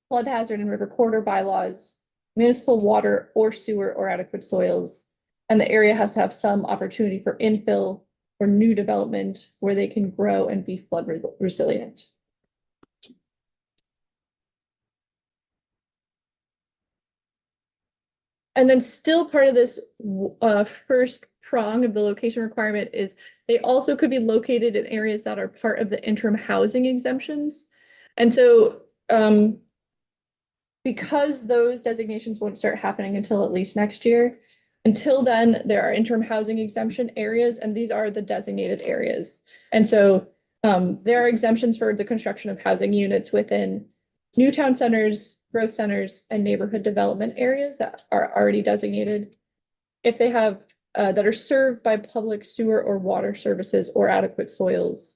flood hazard and river corridor bylaws, municipal water or sewer or adequate soils. And the area has to have some opportunity for infill or new development where they can grow and be flood resilient. And then still part of this first prong of the location requirement is they also could be located in areas that are part of the interim housing exemptions. And so because those designations won't start happening until at least next year, until then, there are interim housing exemption areas, and these are the designated areas. And so there are exemptions for the construction of housing units within new town centers, growth centers, and neighborhood development areas that are already designated. If they have that are served by public sewer or water services or adequate soils.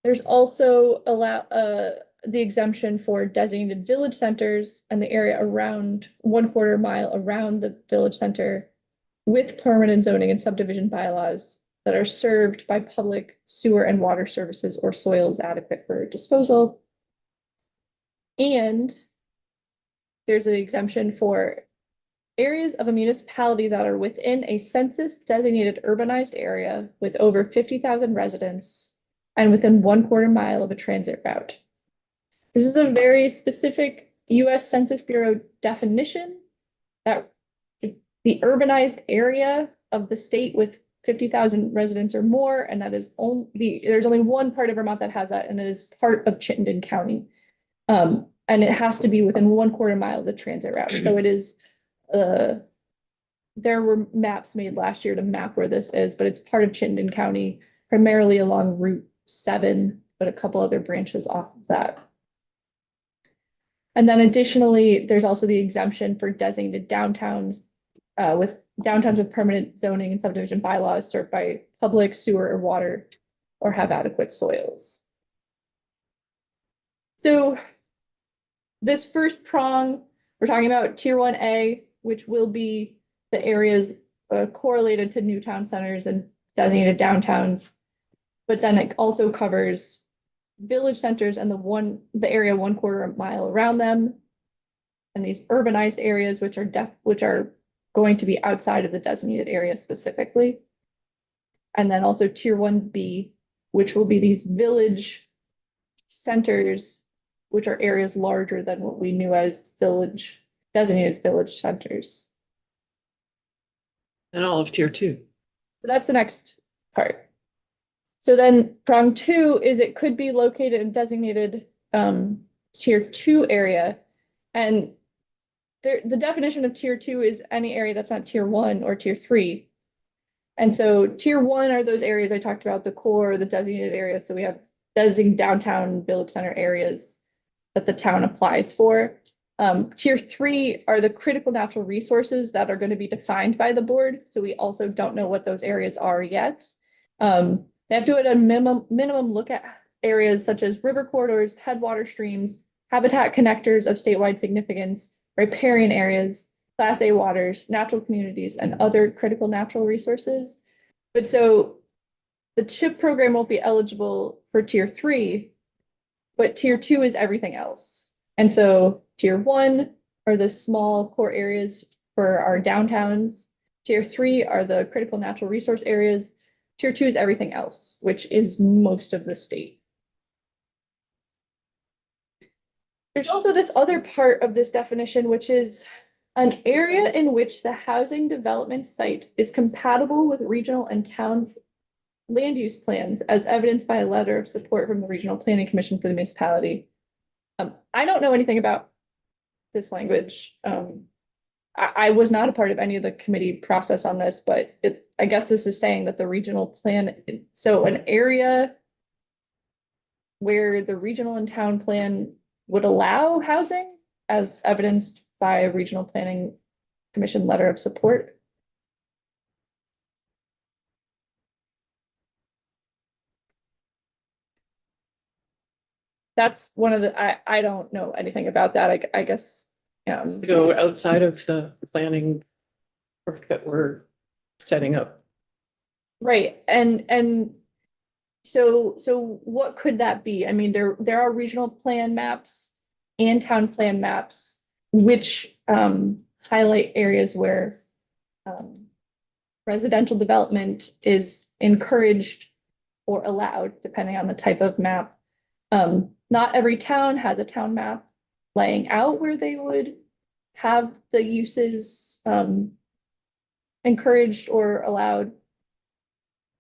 There's also the exemption for designated village centers and the area around 1/4 mile around the village center with permanent zoning and subdivision bylaws that are served by public sewer and water services or soils adequate for disposal. And there's an exemption for areas of a municipality that are within a census designated urbanized area with over 50,000 residents and within 1/4 mile of a transit route. This is a very specific US Census Bureau definition that the urbanized area of the state with 50,000 residents or more, and that is there's only one part of Vermont that has that, and it is part of Chittenden County. And it has to be within 1/4 mile of the transit route. So it is, there were maps made last year to map where this is, but it's part of Chittenden County, primarily along Route 7, but a couple other branches off of that. And then additionally, there's also the exemption for designated downtowns with permanent zoning and subdivision bylaws served by public sewer or water or have adequate soils. So this first prong, we're talking about Tier 1A, which will be the areas correlated to new town centers and designated downtowns. But then it also covers village centers and the area 1/4 mile around them, and these urbanized areas which are going to be outside of the designated area specifically. And then also Tier 1B, which will be these village centers, which are areas larger than what we knew as designated village centers. And all of Tier 2. So that's the next part. So then prong 2 is it could be located in designated Tier 2 area. And the definition of Tier 2 is any area that's not Tier 1 or Tier 3. And so Tier 1 are those areas I talked about, the core, the designated areas. So we have designated downtown village center areas that the town applies for. Tier 3 are the critical natural resources that are going to be defined by the board. So we also don't know what those areas are yet. They have to, at a minimum, look at areas such as river corridors, headwater streams, habitat connectors of statewide significance, riparian areas, Class A waters, natural communities, and other critical natural resources. But so the CHIP program won't be eligible for Tier 3, but Tier 2 is everything else. And so Tier 1 are the small core areas for our downtowns. Tier 3 are the critical natural resource areas. Tier 2 is everything else, which is most of the state. There's also this other part of this definition, which is an area in which the housing development site is compatible with regional and town land use plans, as evidenced by a letter of support from the Regional Planning Commission for the municipality. I don't know anything about this language. I was not a part of any of the committee process on this, but I guess this is saying that the regional plan, so an area where the regional and town plan would allow housing as evidenced by a regional planning commission letter of support. That's one of the, I don't know anything about that. I guess, To go outside of the planning work that we're setting up. right, and so what could that be? I mean, there are regional plan maps and town plan maps, which highlight areas where residential development is encouraged or allowed, depending on the type of map. Not every town has a town map laying out where they would have the uses encouraged or allowed.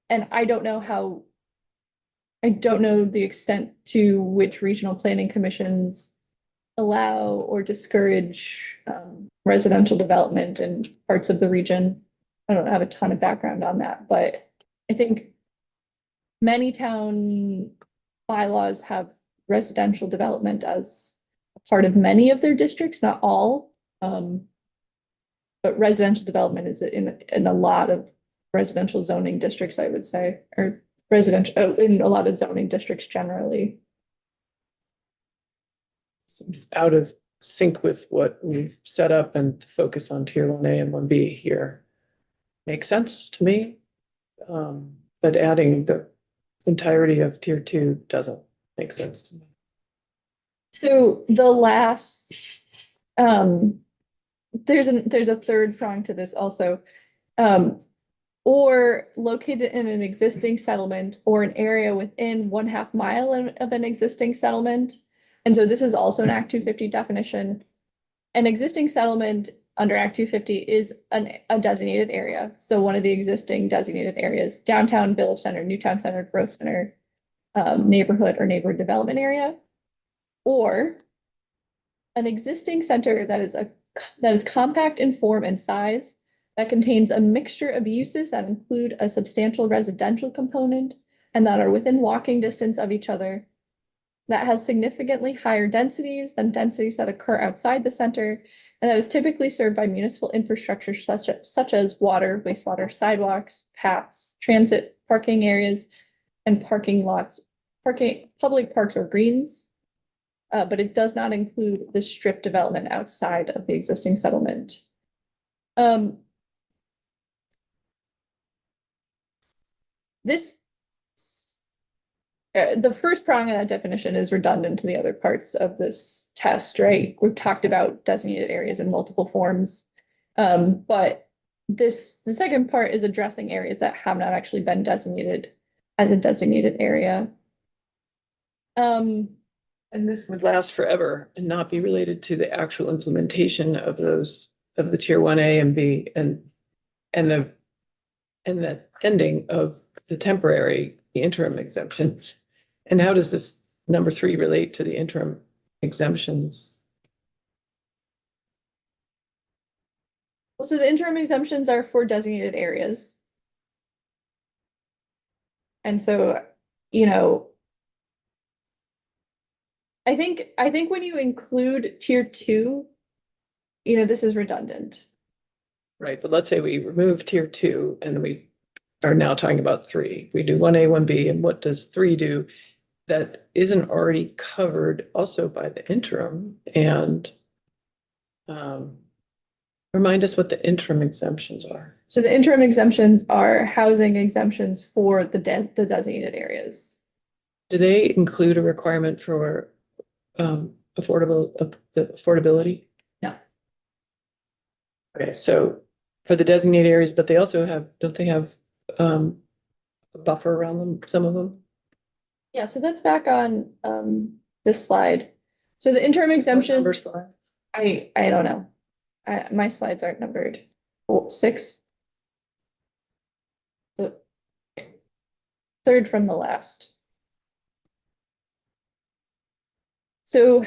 And I don't know the extent to which regional planning commissions allow or discourage residential development in parts of the region. I don't have a ton of background on that, but I think many town bylaws have residential development as a part of many of their districts, not all. But residential development is in a lot of residential zoning districts, I would say, or residential in a lot of zoning districts generally. Seems out of sync with what we've set up and focus on tier 1A and 1B here. Makes sense to me. But adding the entirety of tier 2 doesn't make sense to me. So the last, there's a third prong to this also. Or located in an existing settlement or an area within 1/2 mile of an existing settlement. And so this is also an Act 250 definition. An existing settlement under Act 250 is a designated area. So one of the existing designated areas, downtown, village center, new town center, growth center, neighborhood or neighborhood development area. Or an existing center that is compact in form and size, that contains a mixture of uses that include a substantial residential component and that are within walking distance of each other, that has significantly higher densities than densities that occur outside the center, and that is typically served by municipal infrastructure such as water, wastewater, sidewalks, paths, transit, parking areas, and parking lots, public parks or greens. But it does not include the strip development outside of the existing settlement. The first prong of that definition is redundant to the other parts of this test, right? We've talked about designated areas in multiple forms. But the second part is addressing areas that have not actually been designated as a designated area. And this would last forever and not be related to the actual implementation of the tier 1A and B and the ending of the interim exemptions. And how does this number 3 relate to the interim exemptions? Well, so the interim exemptions are for designated areas. And so, I think when you include tier 2, this is redundant. Right, but let's say we remove tier 2 and we are now talking about 3. We do 1A, 1B, and what does 3 do that isn't already covered also by the interim? And remind us what the interim exemptions are. So the interim exemptions are housing exemptions for the designated areas. Do they include a requirement for affordability? No. Okay, so for the designated areas, but they also don't they have a buffer around them, some of them? Yeah, so that's back on this slide. So the interim exemption, Number slide. I don't know. My slides aren't numbered. 6. The third from the last. So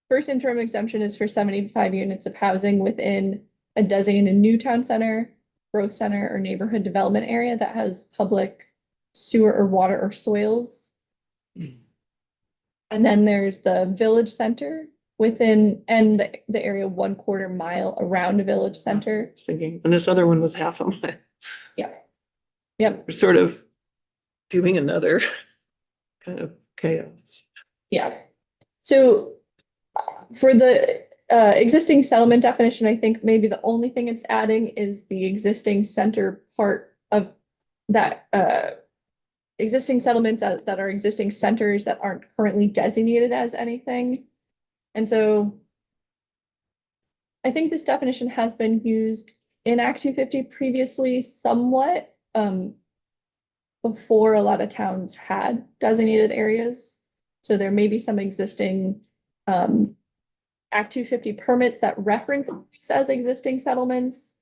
First interim exemption is for 75 units of housing within a designated new town center, growth center, or neighborhood development area that has public sewer or water or soils. And then there's the village center within, and the area 1/4 mile around a village center. Thinking, and this other one was half a mile. Yep, We're sort of doing another kind of chaos. yeah. So for the existing settlement definition, I think maybe the only thing it's adding is the existing center part of that existing settlements that are existing centers that aren't currently designated as anything. And so I think this definition has been used in Act 250 previously somewhat, before a lot of towns had designated areas. So there may be some existing Act 250 permits that reference these as existing settlements.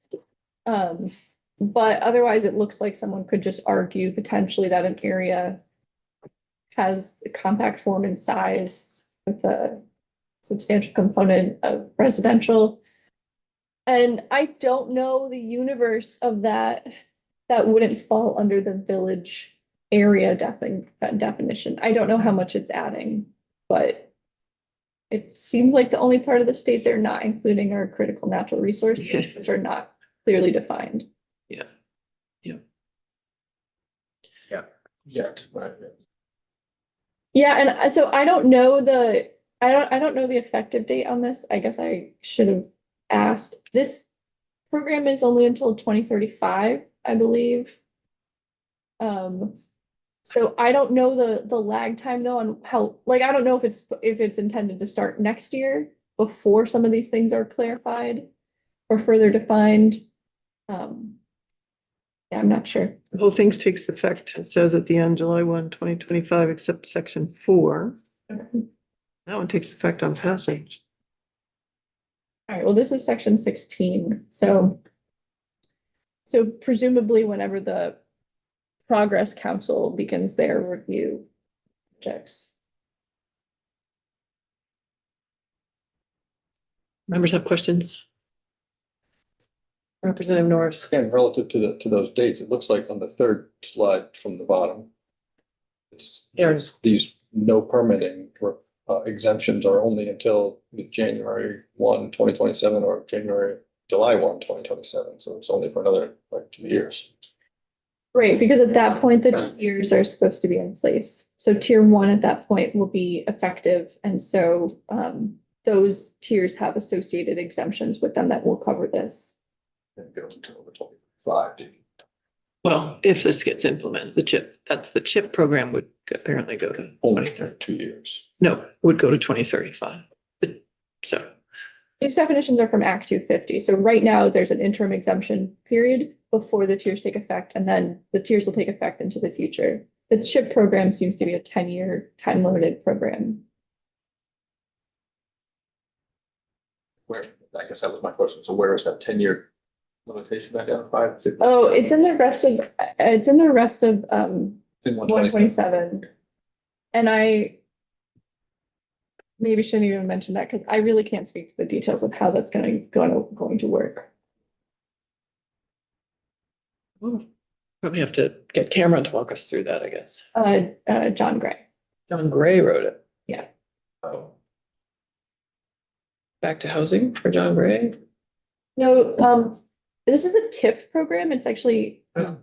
But otherwise, it looks like someone could just argue potentially that an area has the compact form and size with a substantial component of residential. And I don't know the universe of that wouldn't fall under the village area definition. I don't know how much it's adding, but it seems like the only part of the state they're not including are critical natural resources, which are not clearly defined. Yeah. Yet, right? Yeah, and so I don't know the effective date on this. I guess I should have asked. This program is only until 2035, I believe. So I don't know the lag time though on how, like, I don't know if it's intended to start next year before some of these things are clarified or further defined. Yeah, I'm not sure. The whole thing takes effect, it says at the end, July 1, 2025, except section 4. That one takes effect on passage. All right, well, this is section 16, so presumably whenever the Progress Council begins their review projects. Members have questions? Representative Norris. And relative to those dates, it looks like on the third slide from the bottom. Yes. These no permitting exemptions are only until January 1, 2027 or July 1, 2027. So it's only for another like 2 years. Right, because at that point, the tiers are supposed to be in place. So tier 1 at that point will be effective. And so those tiers have associated exemptions with them that will cover this. And go until the 25. Well, if this gets implemented, the CHIP program would apparently go to Only for 2030. 2 years. No, would go to 2035. So, These definitions are from Act 250. So right now, there's an interim exemption period before the tiers take effect, and then the tiers will take effect into the future. The CHIP program seems to be a 10-year time-limited program. Where, I guess that was my question. So where is that 10-year limitation identified? Oh, it's in the rest of It's in 127. 127. And I maybe shouldn't even mention that because I really can't speak to the details of how that's going to work. probably have to get Cameron to walk us through that, I guess. John Gray. John Gray wrote it. Yeah. Oh. Back to housing for John Gray. No, this is a TIF program. It's actually Oh.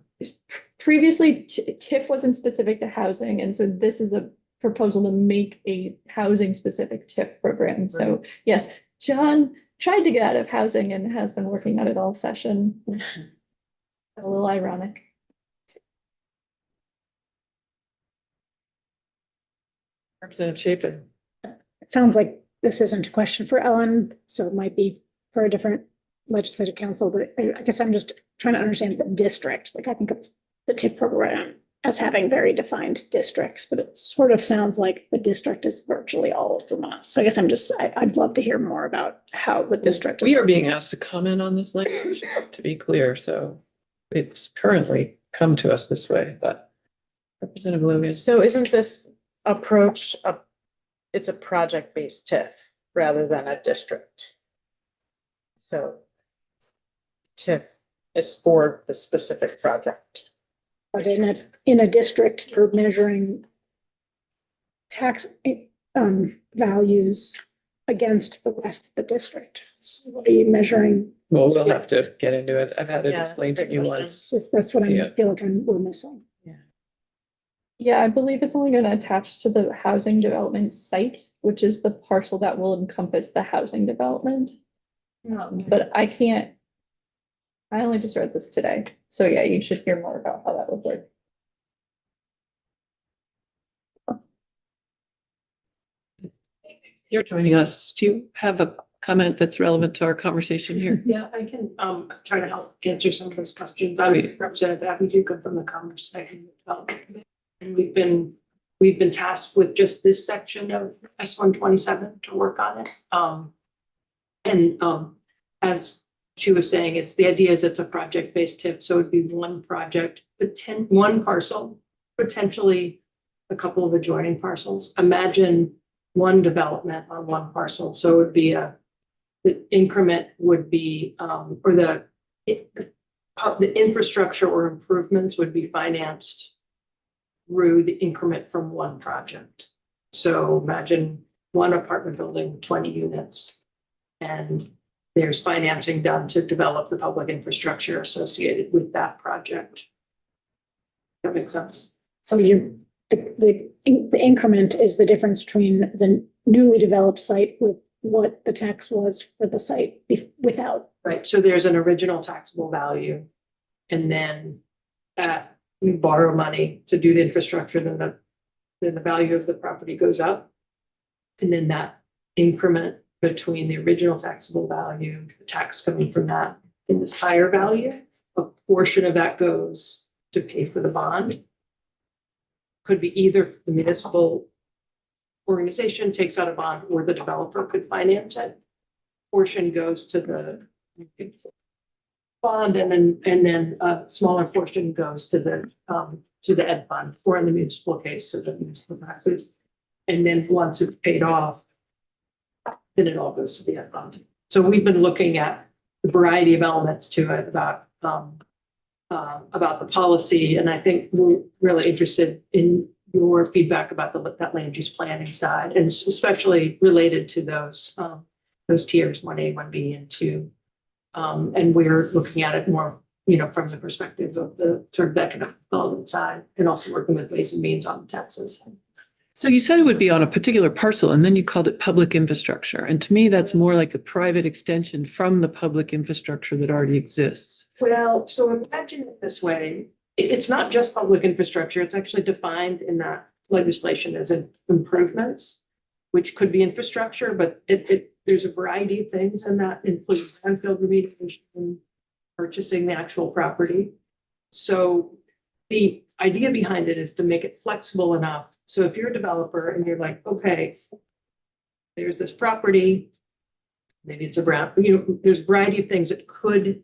previously TIF wasn't specific to housing, and so this is a proposal to make a housing specific TIF program. So yes, John tried to get out of housing and has been working on it all session. A little ironic. Representative Chapin. It sounds like this isn't a question for Ellen, so it might be for a different legislative council, but I guess I'm just trying to understand the district. Like I think of the TIF program as having very defined districts, but it sort of sounds like the district is virtually all of Vermont. So I guess I'd love to hear more about how the district. We are being asked to comment on this language, to be clear, so it's currently come to us this way, but Representative Logan. So isn't this approach, it's a project-based TIF, rather than a district. So TIF is for the specific project. But in a district, you're measuring tax values against the rest of the district. So what are you measuring? Well, we'll have to get into it. I've had it Yeah, explained to that's a me great once. That's what Yeah. I feel like we're missing. Yeah, I believe it's only gonna attach to the housing development site, which is the parcel that will encompass the housing development. But I can't. I only just read this today, so yeah, you should hear more about how that would work. You're joining us. Do you have a comment that's relevant to our conversation here? Yeah, I can try to help answer some of those questions. I represented Abby Duca from the Commerce Second Development Committee. And we've been tasked with just this section of S-127 to work on it. As she was saying, the idea is it's a project-based TIF, so it'd be one project, one parcel, potentially a couple of adjoining parcels. Imagine one development on one parcel, so it would be the increment would be, or the infrastructure or improvements would be financed through the increment from one project. So imagine one apartment building, 20 units, and there's financing done to develop the public infrastructure associated with that project. That makes sense? So the increment is the difference between the newly developed site with what the tax was for the site without. Right, so there's an original taxable value, and then you borrow money to do the infrastructure, then the value of the property goes up. And then that increment between the original taxable value, the tax coming from that, in this higher value, a portion of that goes to pay for the bond. Could be either the municipal organization takes out a bond or the developer could finance it. Portion goes to the bond, and then a smaller portion goes to the ed fund, or in the municipal case, to the municipal taxes. And then once it's paid off, then it all goes to the ed fund. So we've been looking at the variety of elements to it about the policy, and I think we're really interested in your feedback about that land use planning side, and especially related to those tiers 1A, 1B, and 2. And we're looking at it more, from the perspective of the sort of economic development side, and also working with Ways and Means on the taxes. So you said it would be on a particular parcel and then you called it public infrastructure. And to me, that's more like a private extension from the public infrastructure that already exists. Well, so imagine it this way. It's not just public infrastructure. It's actually defined in that legislation as improvements, which could be infrastructure, but there's a variety of things in that, including landfill remediation, purchasing the actual property. So the idea behind it is to make it flexible enough. So if you're a developer and you're like, okay, there's this property, maybe it's a brown, there's a variety of things that could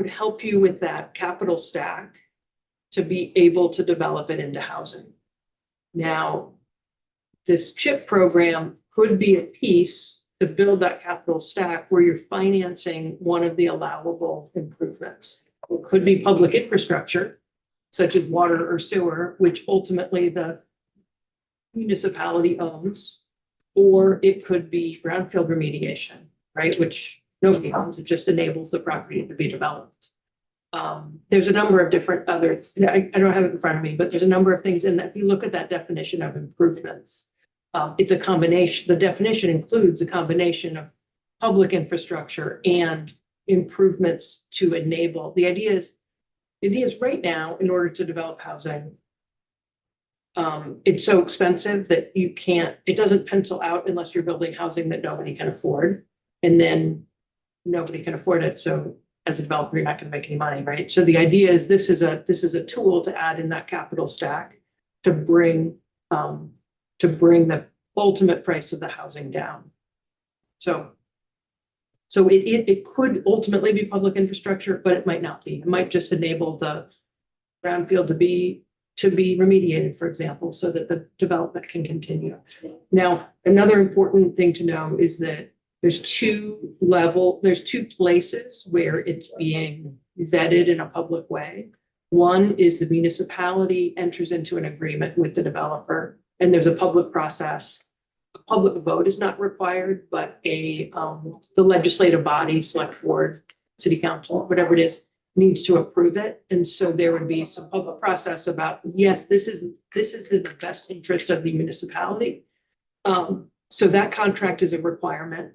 help you with that capital stack to be able to develop it into housing. Now, this CHIP program could be a piece to build that capital stack where you're financing one of the allowable improvements. It could be public infrastructure, such as water or sewer, which ultimately the municipality owns, or it could be brownfield remediation, right? Which nobody owns, it just enables the property to be developed. There's a number of different other, I don't have it in front of me, but there's a number of things in that. If you look at that definition of improvements, it's a combination. The definition includes a combination of public infrastructure and improvements to enable. The idea is right now, in order to develop housing, it's so expensive that it doesn't pencil out unless you're building housing that nobody can afford. And then nobody can afford it. So as a developer, you're not going to make any money, right? So the idea is this is a tool to add in that capital stack to bring the ultimate price of the housing down. So it could ultimately be public infrastructure, but it might not be. It might just enable the brownfield to be to be remediated, for example, so that the development can continue. Now, another important thing to know is that there's two places where it's being vetted in a public way. One is the municipality enters into an agreement with the developer, and there's a public process. A public vote is not required, but the legislative body, select board, city council, whatever it is, needs to approve it. And so there would be some public process about, yes, this is in the best interest of the municipality. So that contract is a requirement.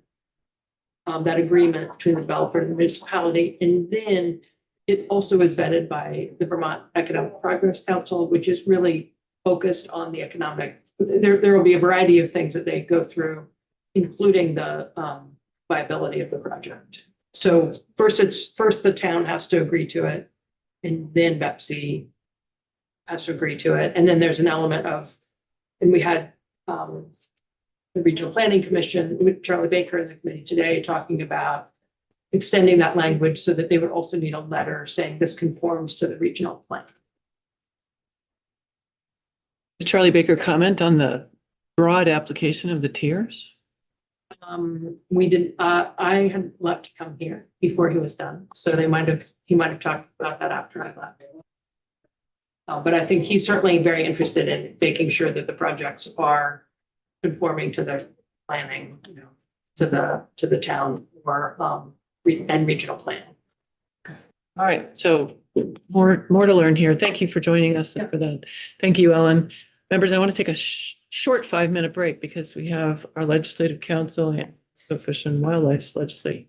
That agreement between the developer and the municipality. And then it also is vetted by the Vermont Economic Progress Council, which is really focused on the economic, there will be a variety of things that they go through, including the viability of the project. So first the town has to agree to it, and then BEPC has to agree to it. And then there's an element of, and we had the Regional Planning Commission with Charlie Baker in the committee today talking about extending that language so that they would also need a letter saying this conforms to the regional plan. Did Charlie Baker comment on the broad application of the tiers? We didn't, I had left to come here before he was done, so he might have talked about that after I left. But I think he's certainly very interested in making sure that the projects are conforming to the planning, to the town or and regional plan. All right, so more to learn here. Thank you for joining us for that. Thank you, Ellen. Members, I want to take a short 5-minute break because we have our legislative council and Fish and Wildlife legislative